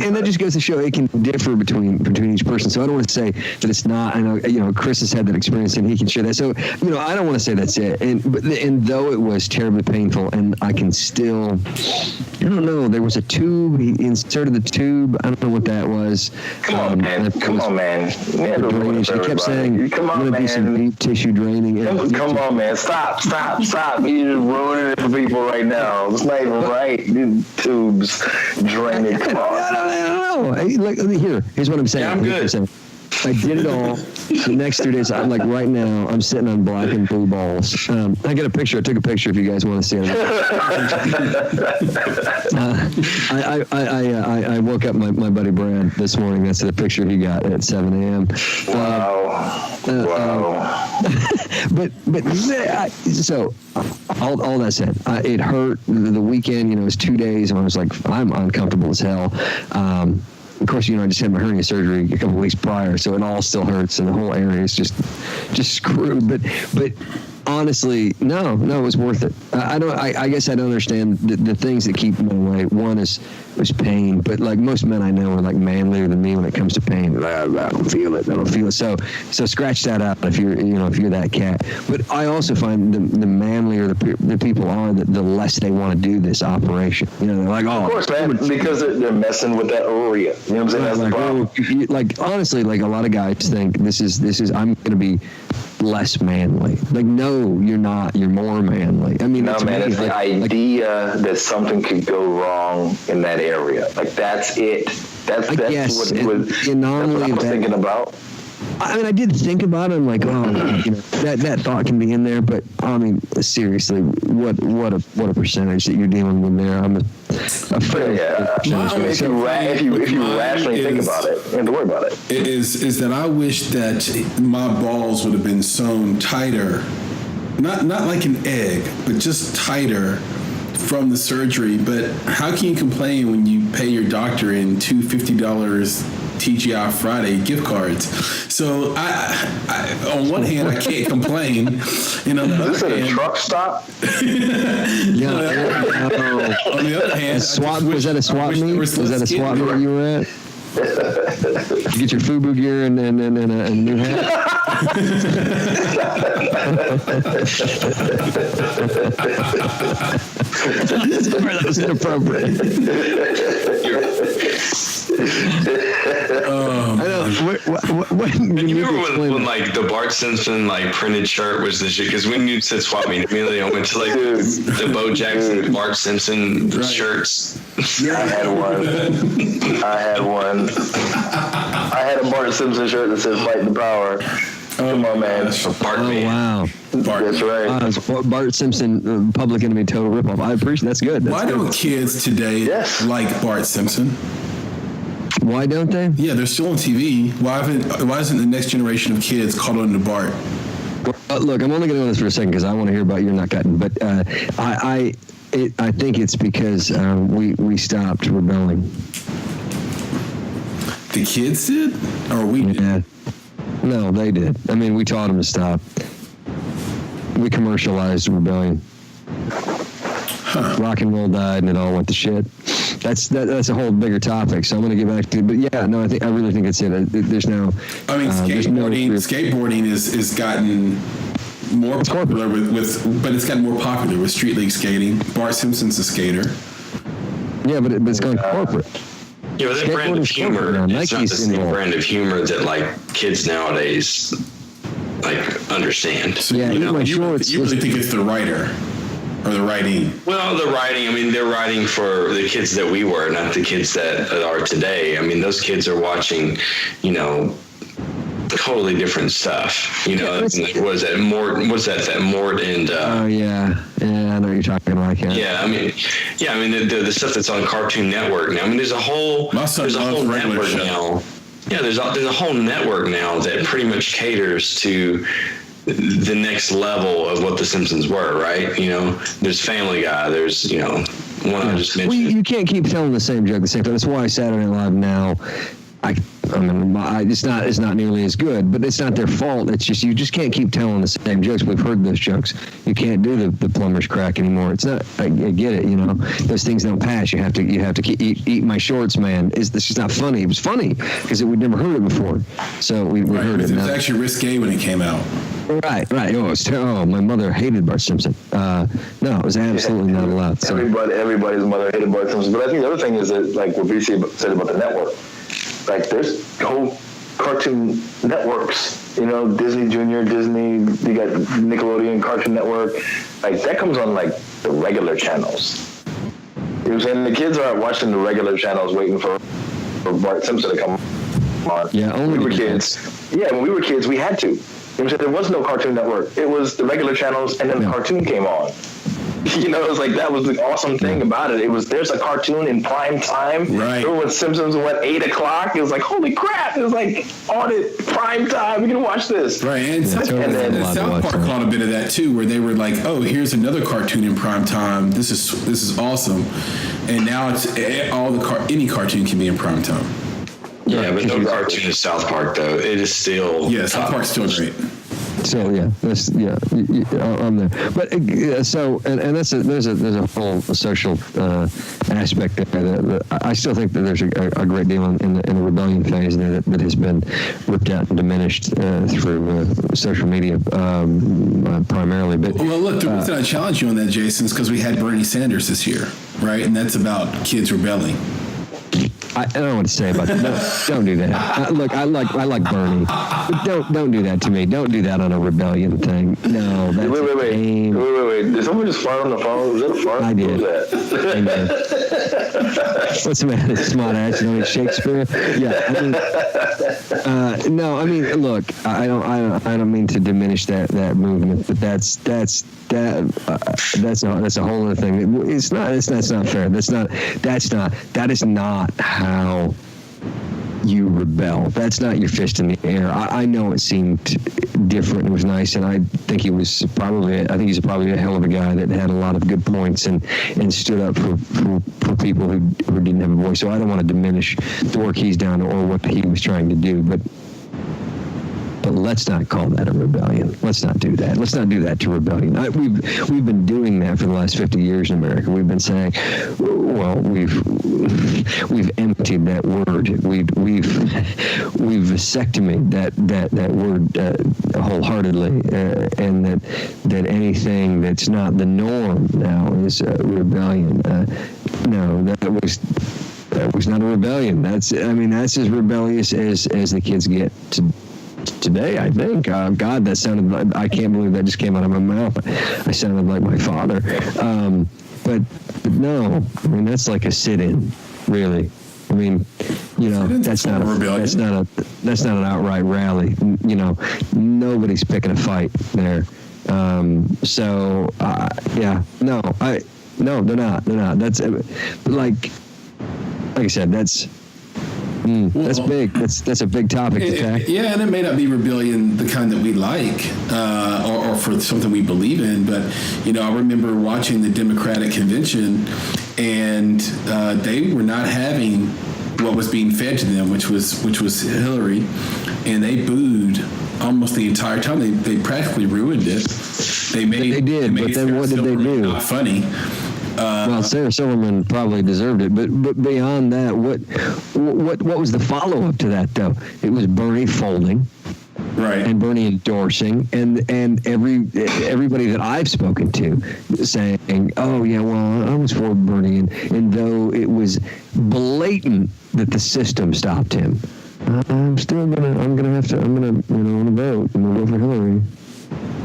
and that just goes to show it can differ between each person. So I don't want to say that it's not. I know, Chris has had that experience and he can share that. So, I don't want to say that's it. And though it was terribly painful, and I can still, I don't know, there was a tube. He inserted the tube. I don't know what that was. Come on, man. man. Drainage. She kept saying, come on, I'm going to do some deep tissue draining. Come on, man. Stop. You're just ruining it for people right now. It's not even right. These tubes draining. Come on. No. Hey, here's what I'm saying. Yeah, I'm good. I did it all. The next 3 days, I'm like right now, I'm sitting on black and blue balls. I got a picture. I took a picture if you guys want to see it. I woke up my buddy Brad this morning. That's the picture he got at 7 a.m. Wow. But so all that said, it hurt. The weekend, it was 2 days, and I was like, I'm uncomfortable as hell. Of course, I just had my hernia surgery a couple of weeks prior, so it all still hurts, and the whole area is just screwed. But honestly, no, it was worth it. I guess I don't understand the things that keep me away. One is pain, but like most men I know are like manlier than me when it comes to pain. I don't feel it. So scratch that out if you're that cat. But I also find the manlier the people are, the less they want to do this operation. They're like, oh, of course, man, because they're messing with that area. You know what I'm saying? That's the problem. Honestly, like a lot of guys think this is I'm going to be less manly. Like, no, you're not. You're more manly. I mean, no, man, it's the idea that something could go wrong in that area. Like, that's it. That's what I was thinking about. I mean, I did think about it. I'm like, that thought can be in there, but I mean, seriously, what a percentage that you're dealing with there. I'm afraid. Yeah. If you rationally think about it, you don't have to worry about it. Is that I wish that my balls would have been sewn tighter, not like an egg, but just tighter from the surgery. But how can you complain when you pay your doctor in two $50 TGI Friday gift cards? So I on one hand, I can't complain, and on the other hand, a truck stop. On the other hand, was that a swap meet? Was that a swap meet you were at? You get your FUBU gear and a new hat. That was inappropriate. I know. What you remember when like the Bart Simpson like printed shirt was the shit? Because when you said swap meet, immediately I went to like the Bo Jackson Bart Simpson shirts. Yeah, I had one. I had a Bart Simpson shirt that says "Fight the Power." Come on, man. Wow. That's right. Bart Simpson, Public Enemy, total ripoff. I appreciate that's good. Why don't kids today like Bart Simpson? Why don't they? Yeah, they're still on TV. Why isn't the next generation of kids caught on to Bart? Well, look, I'm only going to go on this for a second because I want to hear about your nut cutting. But I think it's because we stopped rebelling. The kids did, or we did? Yeah. No, they did. I mean, we taught them to stop. We commercialized rebellion. Rock and roll died, and it all went to shit. That's a whole bigger topic. So I'm going to get back to it. But yeah, no, I really think it's it. There's no. I mean, skateboarding is gotten more popular but it's gotten more popular with street league skating. Bart Simpson's a skater. Yeah, but it's gone corporate. Yeah, but that brand of humor, it's not the same brand of humor that like kids nowadays like understand. So, you really think it's the writer or the writing? Well, the writing. I mean, they're writing for the kids that we were, not the kids that are today. I mean, those kids are watching, totally different stuff. Was that Mort and? Oh yeah, I know what you're talking about. Yeah, I mean, the stuff that's on Cartoon Network now. I mean, there's a whole network now. Yeah, there's a whole network now that pretty much caters to the next level of what the Simpsons were, right? There's Family Guy. There's one I just mentioned. Well, you can't keep telling the same joke the same time. That's why Saturday Night Live now. It's not nearly as good, but it's not their fault. It's just you just can't keep telling the same jokes. We've heard those jokes. You can't do the plumber's crack anymore. It's not. I get it. Those things don't pass. You have to eat my shorts, man. This is not funny. It was funny because we'd never heard it before. So we heard it. It was actually risque when it came out. Right. Oh, my mother hated Bart Simpson. No, it was absolutely not allowed. So. Everybody's mother hated Bart Simpson. But I think the other thing is that, like what BC said about the network. Like, there's whole cartoon cartoon networks. You know, Disney Junior, Disney, you got Nickelodeon, Cartoon Network. Like, that comes on, like, the regular channels. You know what I'm saying? The kids are watching the regular channels waiting for Bart Simpson to come on. Yeah, only when we were kids. Yeah, when we were kids, we had to. You know what I'm saying? There was no Cartoon Network. It was the regular channels, and then the cartoon came on. You know, it was like, that was the awesome thing about it. It was, there's a cartoon in prime time. Right. Remember when Simpsons went 8 o'clock? It was like, holy crap. It was like, on it, prime time. We can watch this. Right. And, And then South Park caught a bit of that too, where they were like, oh, here's another cartoon in prime time. This is awesome. And now it's any cartoon can be in prime time. Yeah, but no cartoon is South Park though. It is still South Park's still great. So yeah, I'm there. But so and that's there's a whole social aspect there. That I still think that there's a great deal in the rebellion phase there that has been ripped out and diminished through social media primarily. But well, look, the reason I challenge you on that, Jason, is because we had Bernie Sanders this year, right? And that's about kids rebelling. I don't know what to say about that. No, don't do that. Look, I like Bernie, but don't do that to me. Don't do that on a rebellion thing. No, that's Wait. Did someone just fart on the phone? Was that a fart? I did. What was that? What's the matter? Smart ass, you know, Shakespeare. Yeah, I mean, look, I don't mean to diminish that movement, but that's a whole other thing. It's not fair. That is not how you rebel. That's not your fist in the air. I know it seemed different. It was nice, and I think he's probably a hell of a guy that had a lot of good points and stood up for people who didn't have a voice. So I don't want to diminish the work he's done or what he was trying to do, but let's not call that a rebellion. Let's not do that. Let's not do that to rebellion. We've been doing that for the last 50 years in America. We've been saying, well, we've emptied that word. We've vasectomy that word wholeheartly, and that anything that's not the norm now is rebellion. No, that was not a rebellion. That's as rebellious as the kids get today, I think. God, that sounded like, I can't believe that just came out of my mouth. I sounded like my father. But no, I mean, that's like a sit-in, really. I mean, you know, that's not an outright rally. You know, nobody's picking a fight there. No, they're not. That's like I said, that's big. That's a big topic to tackle. Yeah, and it may not be rebellion the kind that we like, or for something we believe in. But you know, I remember watching the Democratic convention, and they were not having what was being fed to them, which was Hillary, and they booed almost the entire time. They practically ruined it. They did. But then what did they do? Not funny. Well, Sarah Silverman probably deserved it, but beyond that, what was the follow-up to that, though? It was Bernie folding, right, and Bernie endorsing, and everybody that I've spoken to saying, oh yeah, well, I was for Bernie, and though it was blatant that the system stopped him, I'm gonna vote for Hillary.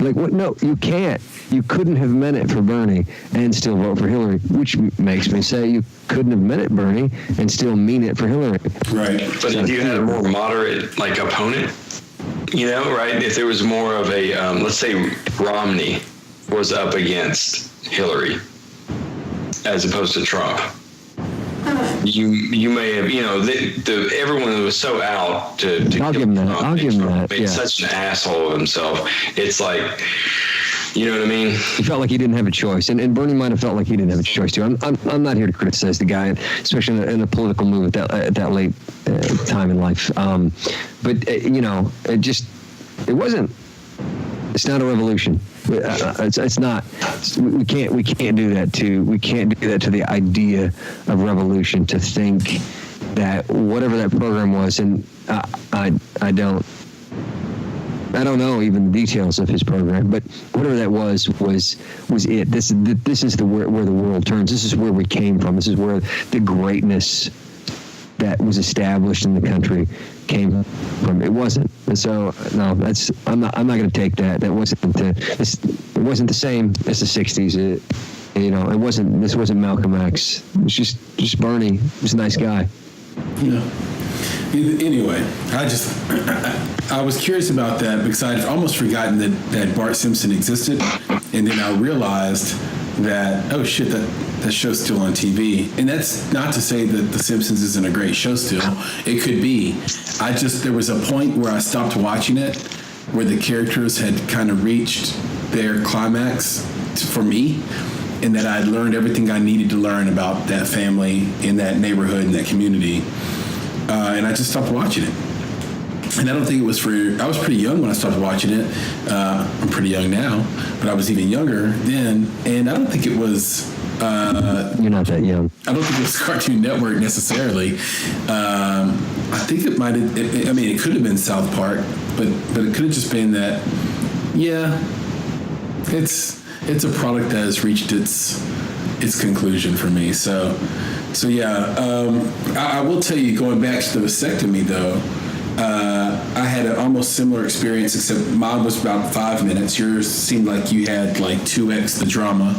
Like, what? No, you can't. You couldn't have meant it for Bernie and still vote for Hillary, which makes me say you couldn't have meant it, Bernie, and still mean it for Hillary. Right. But if you had a more moderate, like, opponent, you know, right? If there was more of a, let's say Romney was up against Hillary as opposed to Trump, you may have, you know, everyone was so out to I'll give him that. I'll give him that. Made such an asshole of himself. It's like, you know what I mean? He felt like he didn't have a choice, and Bernie might have felt like he didn't have a choice too. I'm not here to criticize the guy, especially in the political move at that late time in life. But you know, it wasn't. It's not a revolution. It's not. We can't do that to the idea of revolution. To think that whatever that program was, and I don't know even the details of his program, but whatever that was it. This is where the world turns. This is where we came from. This is where the greatness that was established in the country came from. It wasn't. And so no, I'm not going to take that. It wasn't the same as the '60s. This wasn't Malcolm X. It was just Bernie. He was a nice guy. Yeah. Anyway, I was curious about that because I'd almost forgotten that Bart Simpson existed, and then I realized that, oh shit, that show's still on TV. And that's not to say that The Simpsons isn't a great show still. It could be. There was a point where I stopped watching it, where the characters had kind of reached their climax for me, and that I'd learned everything I needed to learn about that family in that neighborhood and that community. And I just stopped watching it. And I don't think it was I was pretty young when I started watching it. I'm pretty young now, but I was even younger then. And I don't think it was... You're not that young. I don't think it was Cartoon Network necessarily. I think it might have... it could have been South Park, but it could have just been that, yeah, it's a product that has reached its conclusion for me. So yeah, I will tell you, going back to the vasectomy though, I had an almost similar experience, except mine was about 5 minutes. Yours seemed like you had like 2x the drama,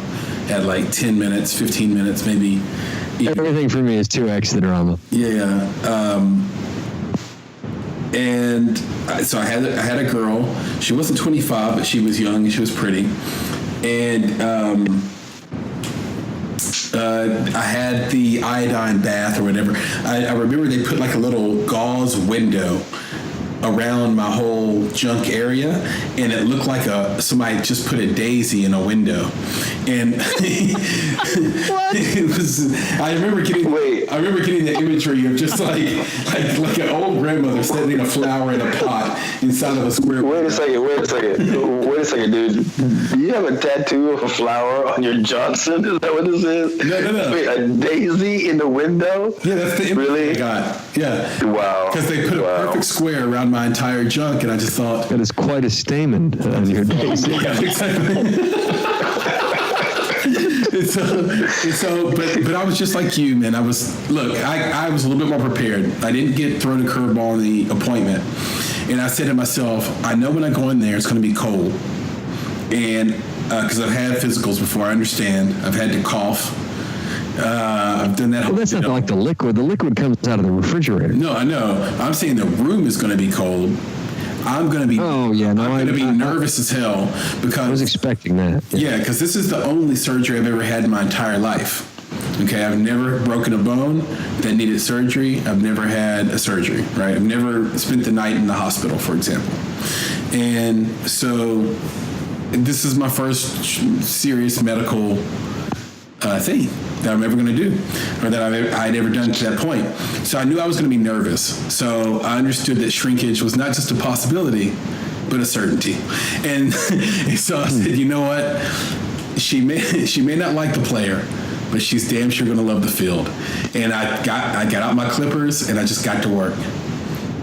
had like 10 minutes, 15 minutes, maybe. Everything for me is 2x the drama. Yeah. And so I had a girl. She wasn't 25, but she was young and she was pretty. And I had the iodine bath or whatever. I remember they put like a little gauze window around my whole junk area, and it looked like somebody just put a daisy in a window. And it was. I remember getting the imagery of just like an old grandmother setting a flower in a pot inside of a square. Wait a second, dude. Do you have a tattoo of a flower on your Johnson? Is that what this is? No. Wait, a daisy in the window? Yeah, that's the image really? I got. Yeah. Wow. Because they put a perfect square around my entire junk, and I just thought that is quite a stamen on your daisy. Yeah, exactly. But I was just like you, man. I was a little bit more prepared. I didn't get thrown a curveball in the appointment, and I said to myself, I know when I go in there, it's going to be cold, and because I've had physicals before, I understand. I've had to cough. I've done that. Well, that's not like the liquid. The liquid comes out of the refrigerator. No, I know. I'm saying the room is going to be cold. I'm going to be. Oh yeah, no, I'm going to be nervous as hell because I was expecting that. Yeah, because this is the only surgery I've ever had in my entire life. Okay, I've never broken a bone that needed surgery. I've never had a surgery. Right, I've never spent the night in the hospital, for example. And so, this is my first serious medical thing that I'm ever going to do, or that I'd ever done to that point. So I knew I was going to be nervous. So I understood that shrinkage was not just a possibility, but a certainty. And so I said, you know what? She may not like the player, but she's damn sure going to love the field. And I got out my clippers and I just got to work.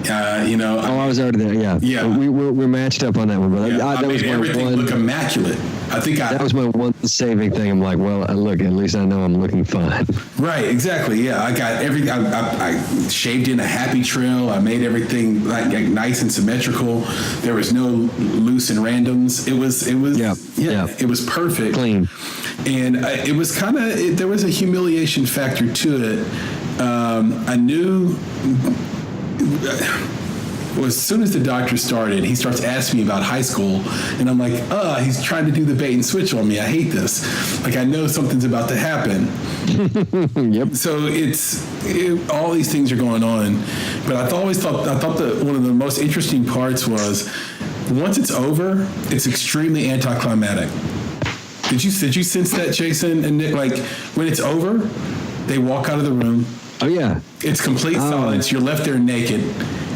I was already there. Yeah. Yeah. We're matched up on that one, brother. I made everything look immaculate. That was my one saving thing. I'm like, well, look, at least I know I'm looking fine. Right. Exactly. Yeah. I got everything. I shaved in a happy trail. I made everything like nice and symmetrical. There was no loose and randoms. It was. It was perfect. Clean. And it was there was a humiliation factor to it. I knew. Well, as soon as the doctor started, he starts asking me about high school, and I'm like, he's trying to do the bait and switch on me. I hate this. Like, I know something's about to happen. Yep. So all these things are going on, but I thought that one of the most interesting parts was once it's over, it's extremely anticlimactic. Did you sense that, Jason and Nick? Like, when it's over, they walk out of the room. Oh yeah. It's complete silence. You're left there naked.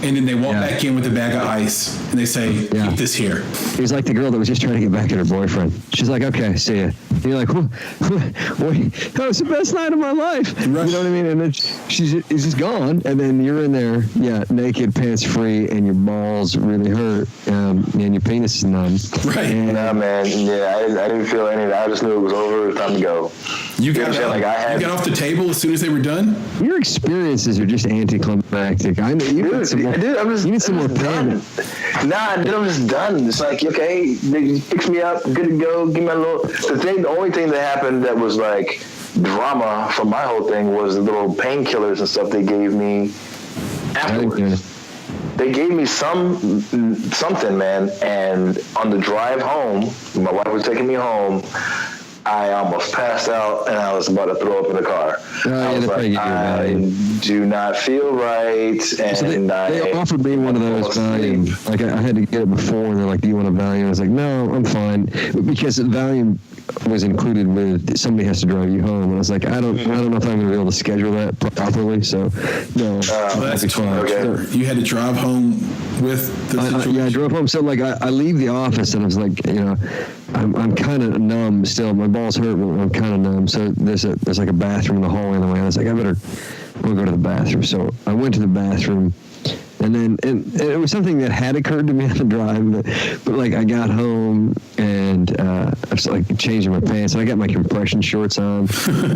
And then they walk back in with a bag of ice, and they say, keep this here. He was like the girl that was just trying to get back at her boyfriend. She's like, okay, see ya. you're like, wait, that was the best night of my life. You know what I mean? And then she's just gone, and then you're in there, naked, pants free, and your balls really hurt, and your penis is numb. Right. And, Nah, man. Yeah, I didn't feel anything. I just knew it was over. It was time to go. You got off the table as soon as they were done? Your experiences are just anticlimactic. I know you need some more. You need some more pain. Nah, dude, I'm just done. It's like, okay, they fix me up, good to go. Give me a little. The only thing that happened that was like drama from my whole thing was the little painkillers and stuff they gave me afterwards. They gave me something, man. And on the drive home, my wife was taking me home. I almost passed out, and I was about to throw up in the car. I was like, I do not feel right, and so they offered me one of those Valium. Like I had to get it before, and they're like, "Do you want a Valium?" I was like, "No, I'm fine," because the Valium was included with somebody has to drive you home, and I was like, I don't know if I'm going to be able to schedule that properly. So no, that's fine. Okay. You had to drive home with the situation? I drove home. So like I leave the office, and I was like, I'm kind of numb still. My balls hurt, but I'm kind of numb. So there's like a bathroom in the hallway, and I was like, we'll go to the bathroom. So I went to the bathroom, and then it was something that had occurred to me on the drive, but like I got home and I was like changing my pants, and I got my compression shorts on,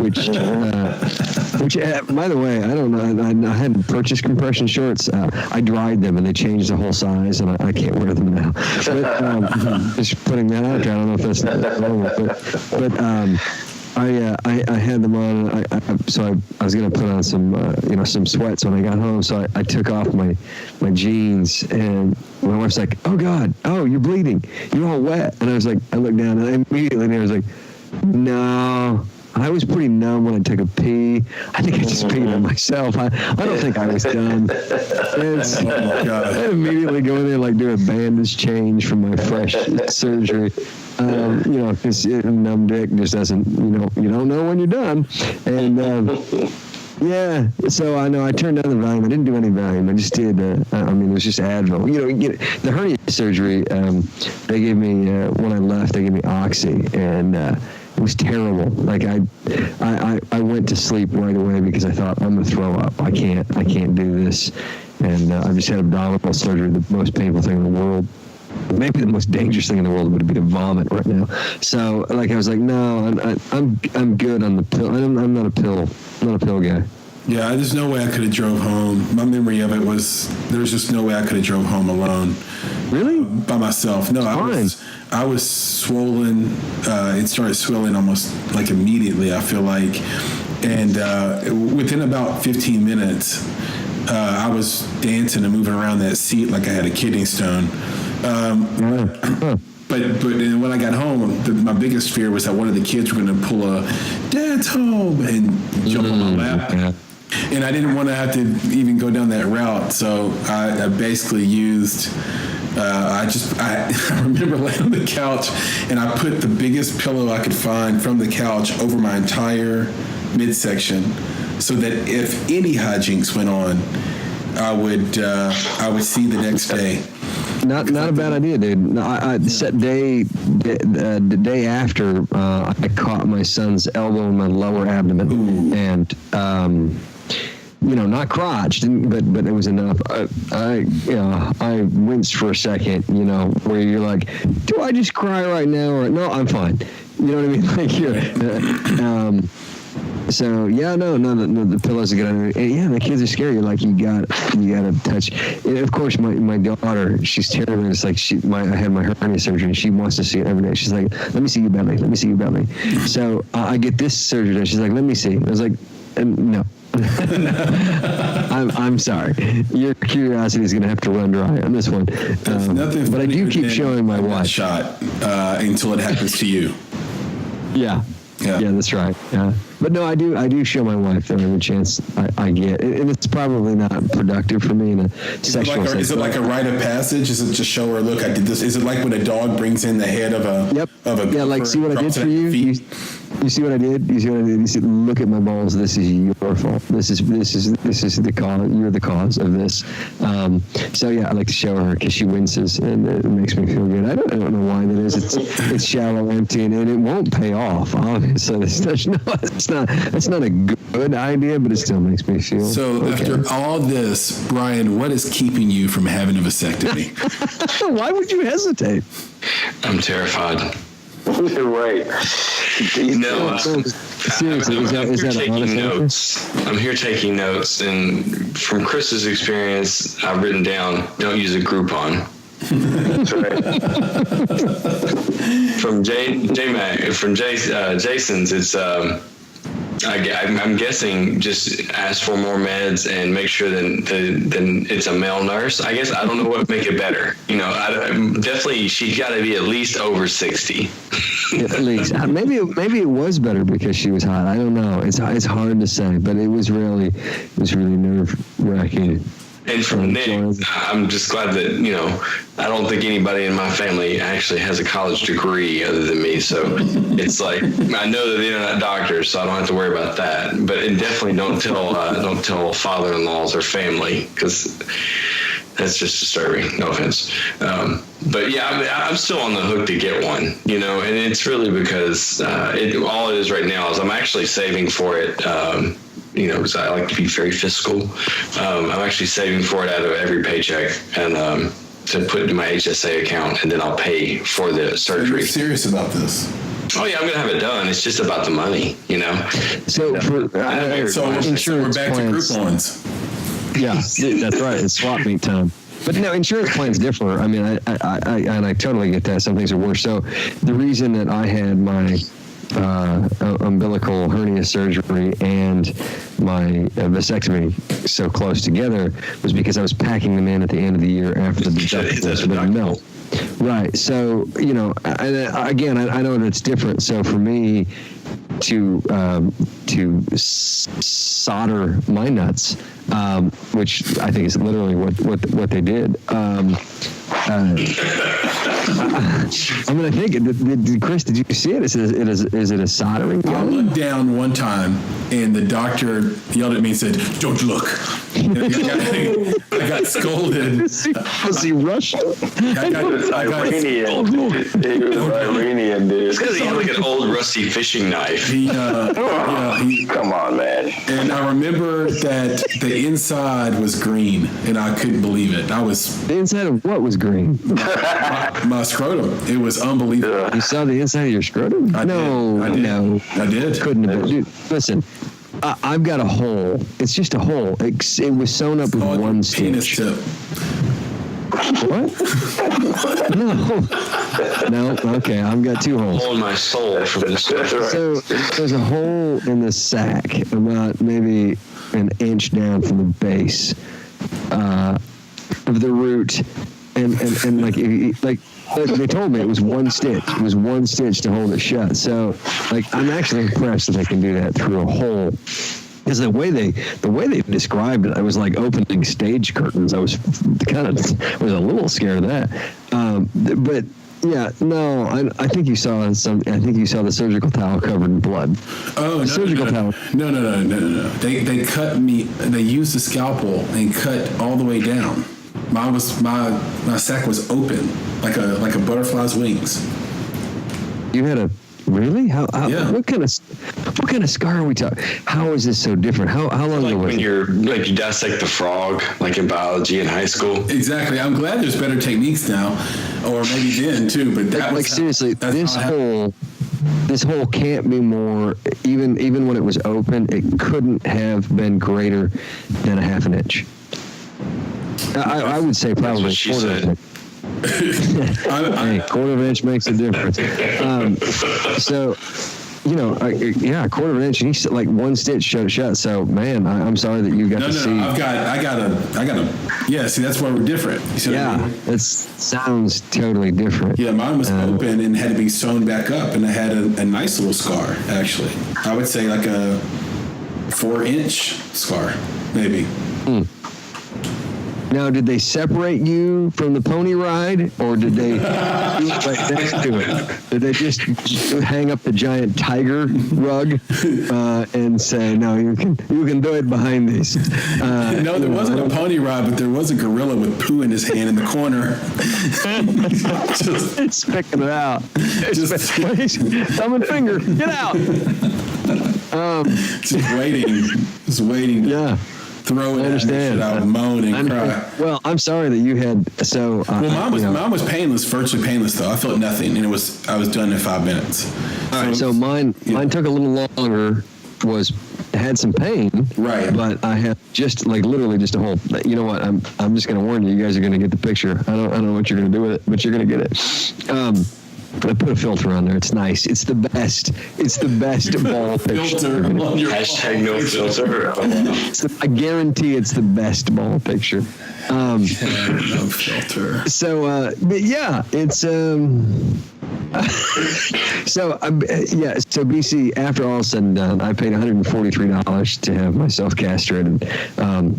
which by the way, I don't know, I had to purchase compression shorts. I dried them, and they changed the whole size, and I can't wear them now. But just putting that out there, I don't know if that's normal, but I had them on. So I was gonna put on some some sweats when I got home. So I took off my jeans, and my wife's like, "Oh God, you're bleeding. You're all wet." And I was like, I looked down, and immediately I was like, "No." I was pretty numb when I took a pee. I think I just peed on myself. I don't think I was done. I'd immediately go in there and do a bandage change from my fresh surgery. Because numb dick just doesn't, you don't know when you're done. And so I know I turned down the Valium. I didn't do any Valium. I just did, it was just Advil. The hernia surgery, they gave me, when I left, they gave me Oxy, and it was terrible. Like I went to sleep right away because I thought, I'm gonna throw up. I can't do this. And I just had abdominal surgery, the most painful thing in the world. Maybe the most dangerous thing in the world would be to vomit right now. So I was like, no, I'm good on the pill. I'm not a pill guy. Yeah, there's no way I could have drove home. My memory of it was there was just no way I could have drove home alone. Really? By myself. No, I was swollen. It started swelling almost like immediately, I feel like. And within about 15 minutes, I was dancing and moving around that seat like I had a kidney stone. But when I got home, my biggest fear was that one of the kids were going to pull a "Dad's home" and jump on my lap. Yeah. And I didn't want to have to even go down that route. So I basically used, I remember laying on the couch, and I put the biggest pillow I could find from the couch over my entire midsection, so that if any hijinks went on, I would see the next day. Not a bad idea, dude. The day after, I caught my son's elbow in my lower abdomen. Ooh. And not crotch, but it was enough. I winced for a second, where you're like, do I just cry right now, or no, I'm fine. You know what I mean? So the pillows are good. And the kids are scary. You gotta touch. And of course, my daughter, she's terrible. It's like I had my hernia surgery, and she wants to see it every day. She's like, let me see your belly. Let me see your belly. So I get this surgery done. She's like, let me see. I was like, no. I'm sorry. Your curiosity is going to have to run dry on this one. But I do keep showing my wife. Shot until it happens to you. Yeah, that's right. Yeah. But no, I do show my wife every chance I get, and it's probably not productive for me in a sexual sense. Is it like a rite of passage? Is it just show her, look, I did this? Is it like when a dog brings in the head of a like, see what I did for you? You see what I did? You said, look at my balls. This is your fault. This is the cause. You're the cause of this. So yeah, I like to show her because she winces and it makes me feel good. I don't know why that is. It's shallow, empty, and it won't pay off. Obviously, it's not a good idea, but it still makes me feel. So okay. After all this, Brian, what is keeping you from having a vasectomy? Why would you hesitate? I'm terrified. You're right. No, seriously, is that taking notes. I'm here taking notes, and from Chris's experience, I've written down: don't use a Groupon. That's right. From Jason's, it's I'm guessing just ask for more meds and make sure then it's a male nurse. I guess I don't know what would make it better. Definitely she's got to be at least over 60. At least maybe it was better because she was hot. I don't know. It's hard to say, but it was really nerve wracking. And from Nick, I'm just glad that, I don't think anybody in my family actually has a college degree other than me. So it's like, I know that they're not doctors, so I don't have to worry about that. But definitely don't tell father-in-laws or family, because that's just disturbing. No offense. But yeah, I'm still on the hook to get one, and it's really because all it is right now is I'm actually saving for it. Because I like to be very fiscal. I'm actually saving for it out of every paycheck and to put it in my HSA account, and then I'll pay for the surgery. Are you serious about this? Oh yeah, I'm gonna have it done. It's just about the money, So we're back to Groupons. Yeah, that's right. It's swap meet time. But no, insurance plans differ. I mean, I totally get that. Some things are worse. So the reason that I had my umbilical hernia surgery and my vasectomy so close together was because I was packing them in at the end of the year after the deductibles would melt. Right. So, I know that it's different. So for me to solder my nuts, which I think is literally what they did. I'm going to think, Chris, did you see it? Is it a soldering gun? I looked down one time, and the doctor yelled at me and said, "Don't look." And I got scolded. Was he Russian? Iranian. He was Iranian, dude. It's because he had like an old rusty fishing knife. Come on, man. And I remember that the inside was green, and I couldn't believe it. The inside of what was green? My scrotum. It was unbelievable. You saw the inside of your scrotum? I did. Couldn't have been. Dude, listen, I've got a hole. It's just a hole. It was sewn up with one stitch. Tip. What? No. Okay, I've got two holes. Hole in my soul from this. So there's a hole in the sac about maybe an inch down from the base of the root. And like they told me it was one stitch. It was one stitch to hold it shut. So I'm actually impressed that they can do that through a hole. Because the way they described it, I was like opening stage curtains. I was a little scared of that. But yeah, no, I think you saw I think you saw the surgical towel covered in blood. Oh, towel. No. They cut me. They used the scalpel and cut all the way down. My sac was open like a butterfly's wings. You had a really? How yeah. What kind of scar are we talking? How is this so different? How long ago was it? When you dissect the frog, like in biology in high school. Exactly. I'm glad there's better techniques now, or maybe then too. But that was seriously, this hole can't be more. Even when it was open, it couldn't have been greater than a half an inch. I would say probably a quarter of an inch. Hey, quarter of an inch makes a difference. A quarter of an inch, and he's like one stitch shut. So, man, I'm sorry that you got to see. I got a. Yeah, see, that's why we're different. You see what I mean? It sounds totally different. Yeah, mine was open and had to be sewn back up, and I had a nice little scar. Actually, I would say like a 4-inch scar, maybe. Now, did they separate you from the pony ride, or did they do it right next to it? Did they just hang up the giant tiger rug and say, "No, you can do it behind these"? No, there wasn't a pony ride, but there was a gorilla with poo in his hand in the corner. It's picking it out. Thumb and finger, get out. Just waiting. Yeah. Throw it at me, shit out, moan and cry. Well, I'm sorry that you had so. Mine was painless, virtually painless though. I felt nothing, and I was done in 5 minutes. All right, so mine took a little longer. Had some pain, right? But I have literally just a whole. You know what? I'm just going to warn you. You guys are going to get the picture. I don't know what you're going to do with it, but you're going to get it. I put a filter on there. It's nice. It's the best. It's the best ball picture. Hashtag no filter. I guarantee it's the best ball picture. No filter. So, but yeah, it's So BC, after all is said and done, I paid $143 to have myself castrated, and I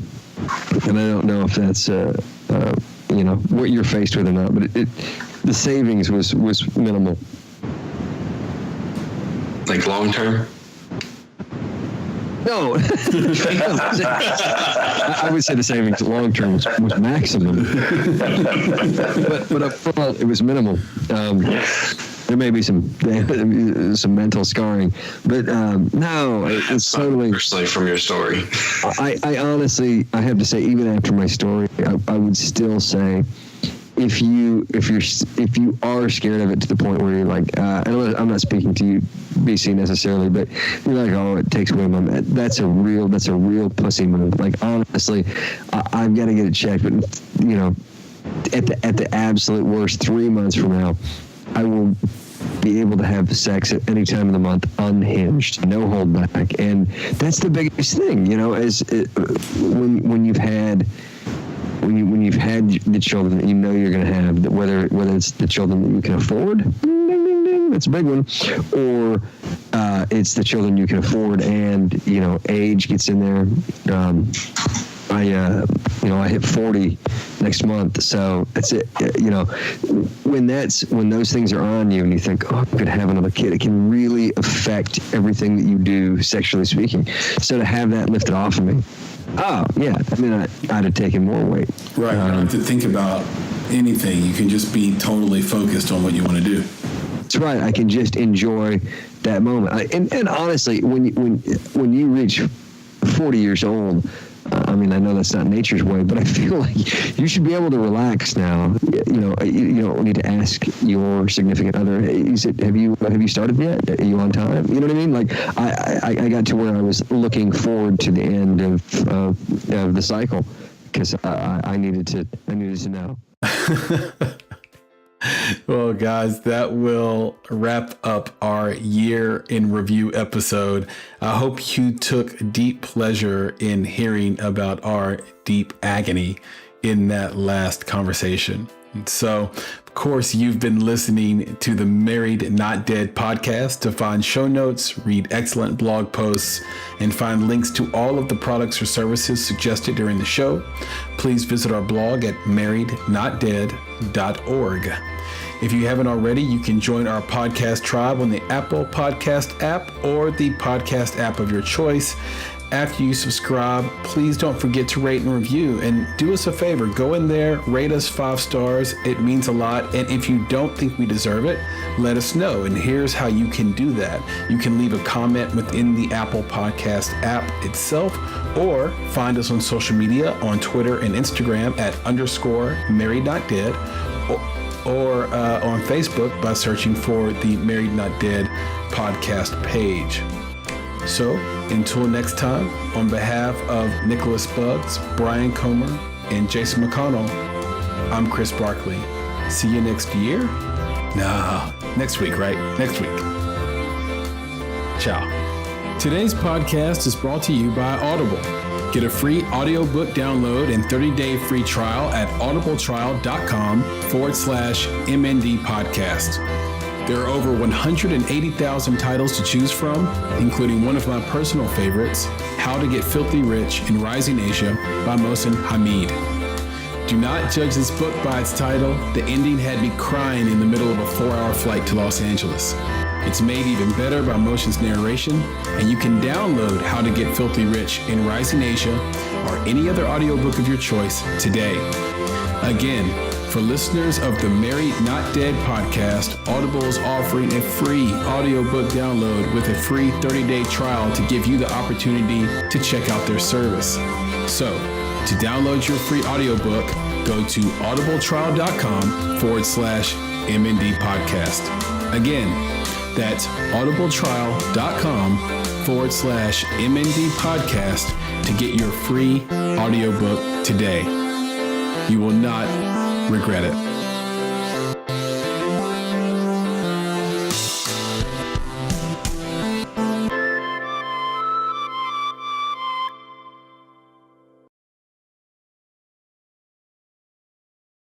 don't know if that's what you're faced with or not, but the savings was minimal. Like long term? No. I would say the savings long term was maximum, but up front it was minimal. There may be some mental scarring, but no, it's totally. Personally, from your story, I honestly, I have to say, even after my story, I would still say, if you are scared of it to the point where you're like, I'm not speaking to you, BC, necessarily, but you're like, oh, it takes away my med. That's a real pussy move. Like, honestly, I've got to get it checked, but at the absolute worst, 3 months from now, I will be able to have sex at any time of the month, unhinged, no holdback, and that's the biggest thing. When you've had the children that you know you're going to have, whether it's the children that you can afford, ding, ding, ding, that's a big one, or it's the children you can afford, and age gets in there. I hit 40 next month, so that's it. When those things are on you, and you think, oh, I could have another kid, it can really affect everything that you do, sexually speaking. So to have that lifted off of me, oh yeah, I'd have taken more weight. Right, you don't have to think about anything. You can just be totally focused on what you want to do. That's right. I can just enjoy that moment. And honestly, when you reach 40 years old, I know that's not nature's way, but I feel like you should be able to relax now. You don't need to ask your significant other, hey, have you started yet? Are you on time? You know what I mean? Like I got to where I was looking forward to the end of the cycle, because I needed to know. Well, guys, that will wrap up our year in review episode. I hope you took deep pleasure in hearing about our deep agony in that last conversation. So, of course, you've been listening to the Married Not Dead podcast. To find show notes, read excellent blog posts, and find links to all of the products or services suggested during the show, please visit our blog at marriednotdead.org. If you haven't already, you can join our podcast tribe on the Apple Podcast app or the podcast app of your choice. After you subscribe, please don't forget to rate and review, and do us a favor, go in there, rate us 5 stars. It means a lot. And if you don't think we deserve it, let us know. And here's how you can do that. You can leave a comment within the Apple Podcast app itself, or find us on social media on Twitter and Instagram at _marriednotdead, or on Facebook by searching for the Married Not Dead podcast page. So, until next time, on behalf of Nicholas Buggs, Brian Comer, and Jason McConnell, I'm Chris Barkley. See you next year? Nah, next week, right? Next week. Ciao. Today's podcast is brought to you by Audible. Get a free audiobook download and 30-day free trial at audibletrial.com/MND podcast. There are over 180,000 titles to choose from, including one of my personal favorites, How to Get Filthy Rich in Rising Asia by Mohsen Hamid. Do not judge this book by its title. The ending had me crying in the middle of a 4-hour flight to Los Angeles. It's made even better by Motion's narration, and you can download How to Get Filthy Rich in Rising Asia or any other audiobook of your choice today. Again, for listeners of the Married Not Dead podcast, Audible is offering a free audiobook download with a free 30-day trial to give you the opportunity to check out their service. So, to download your free audiobook, go to audibletrial.com/MND podcast. Again, that's audibletrial.com/MND podcast to get your free audiobook today. You will not regret it.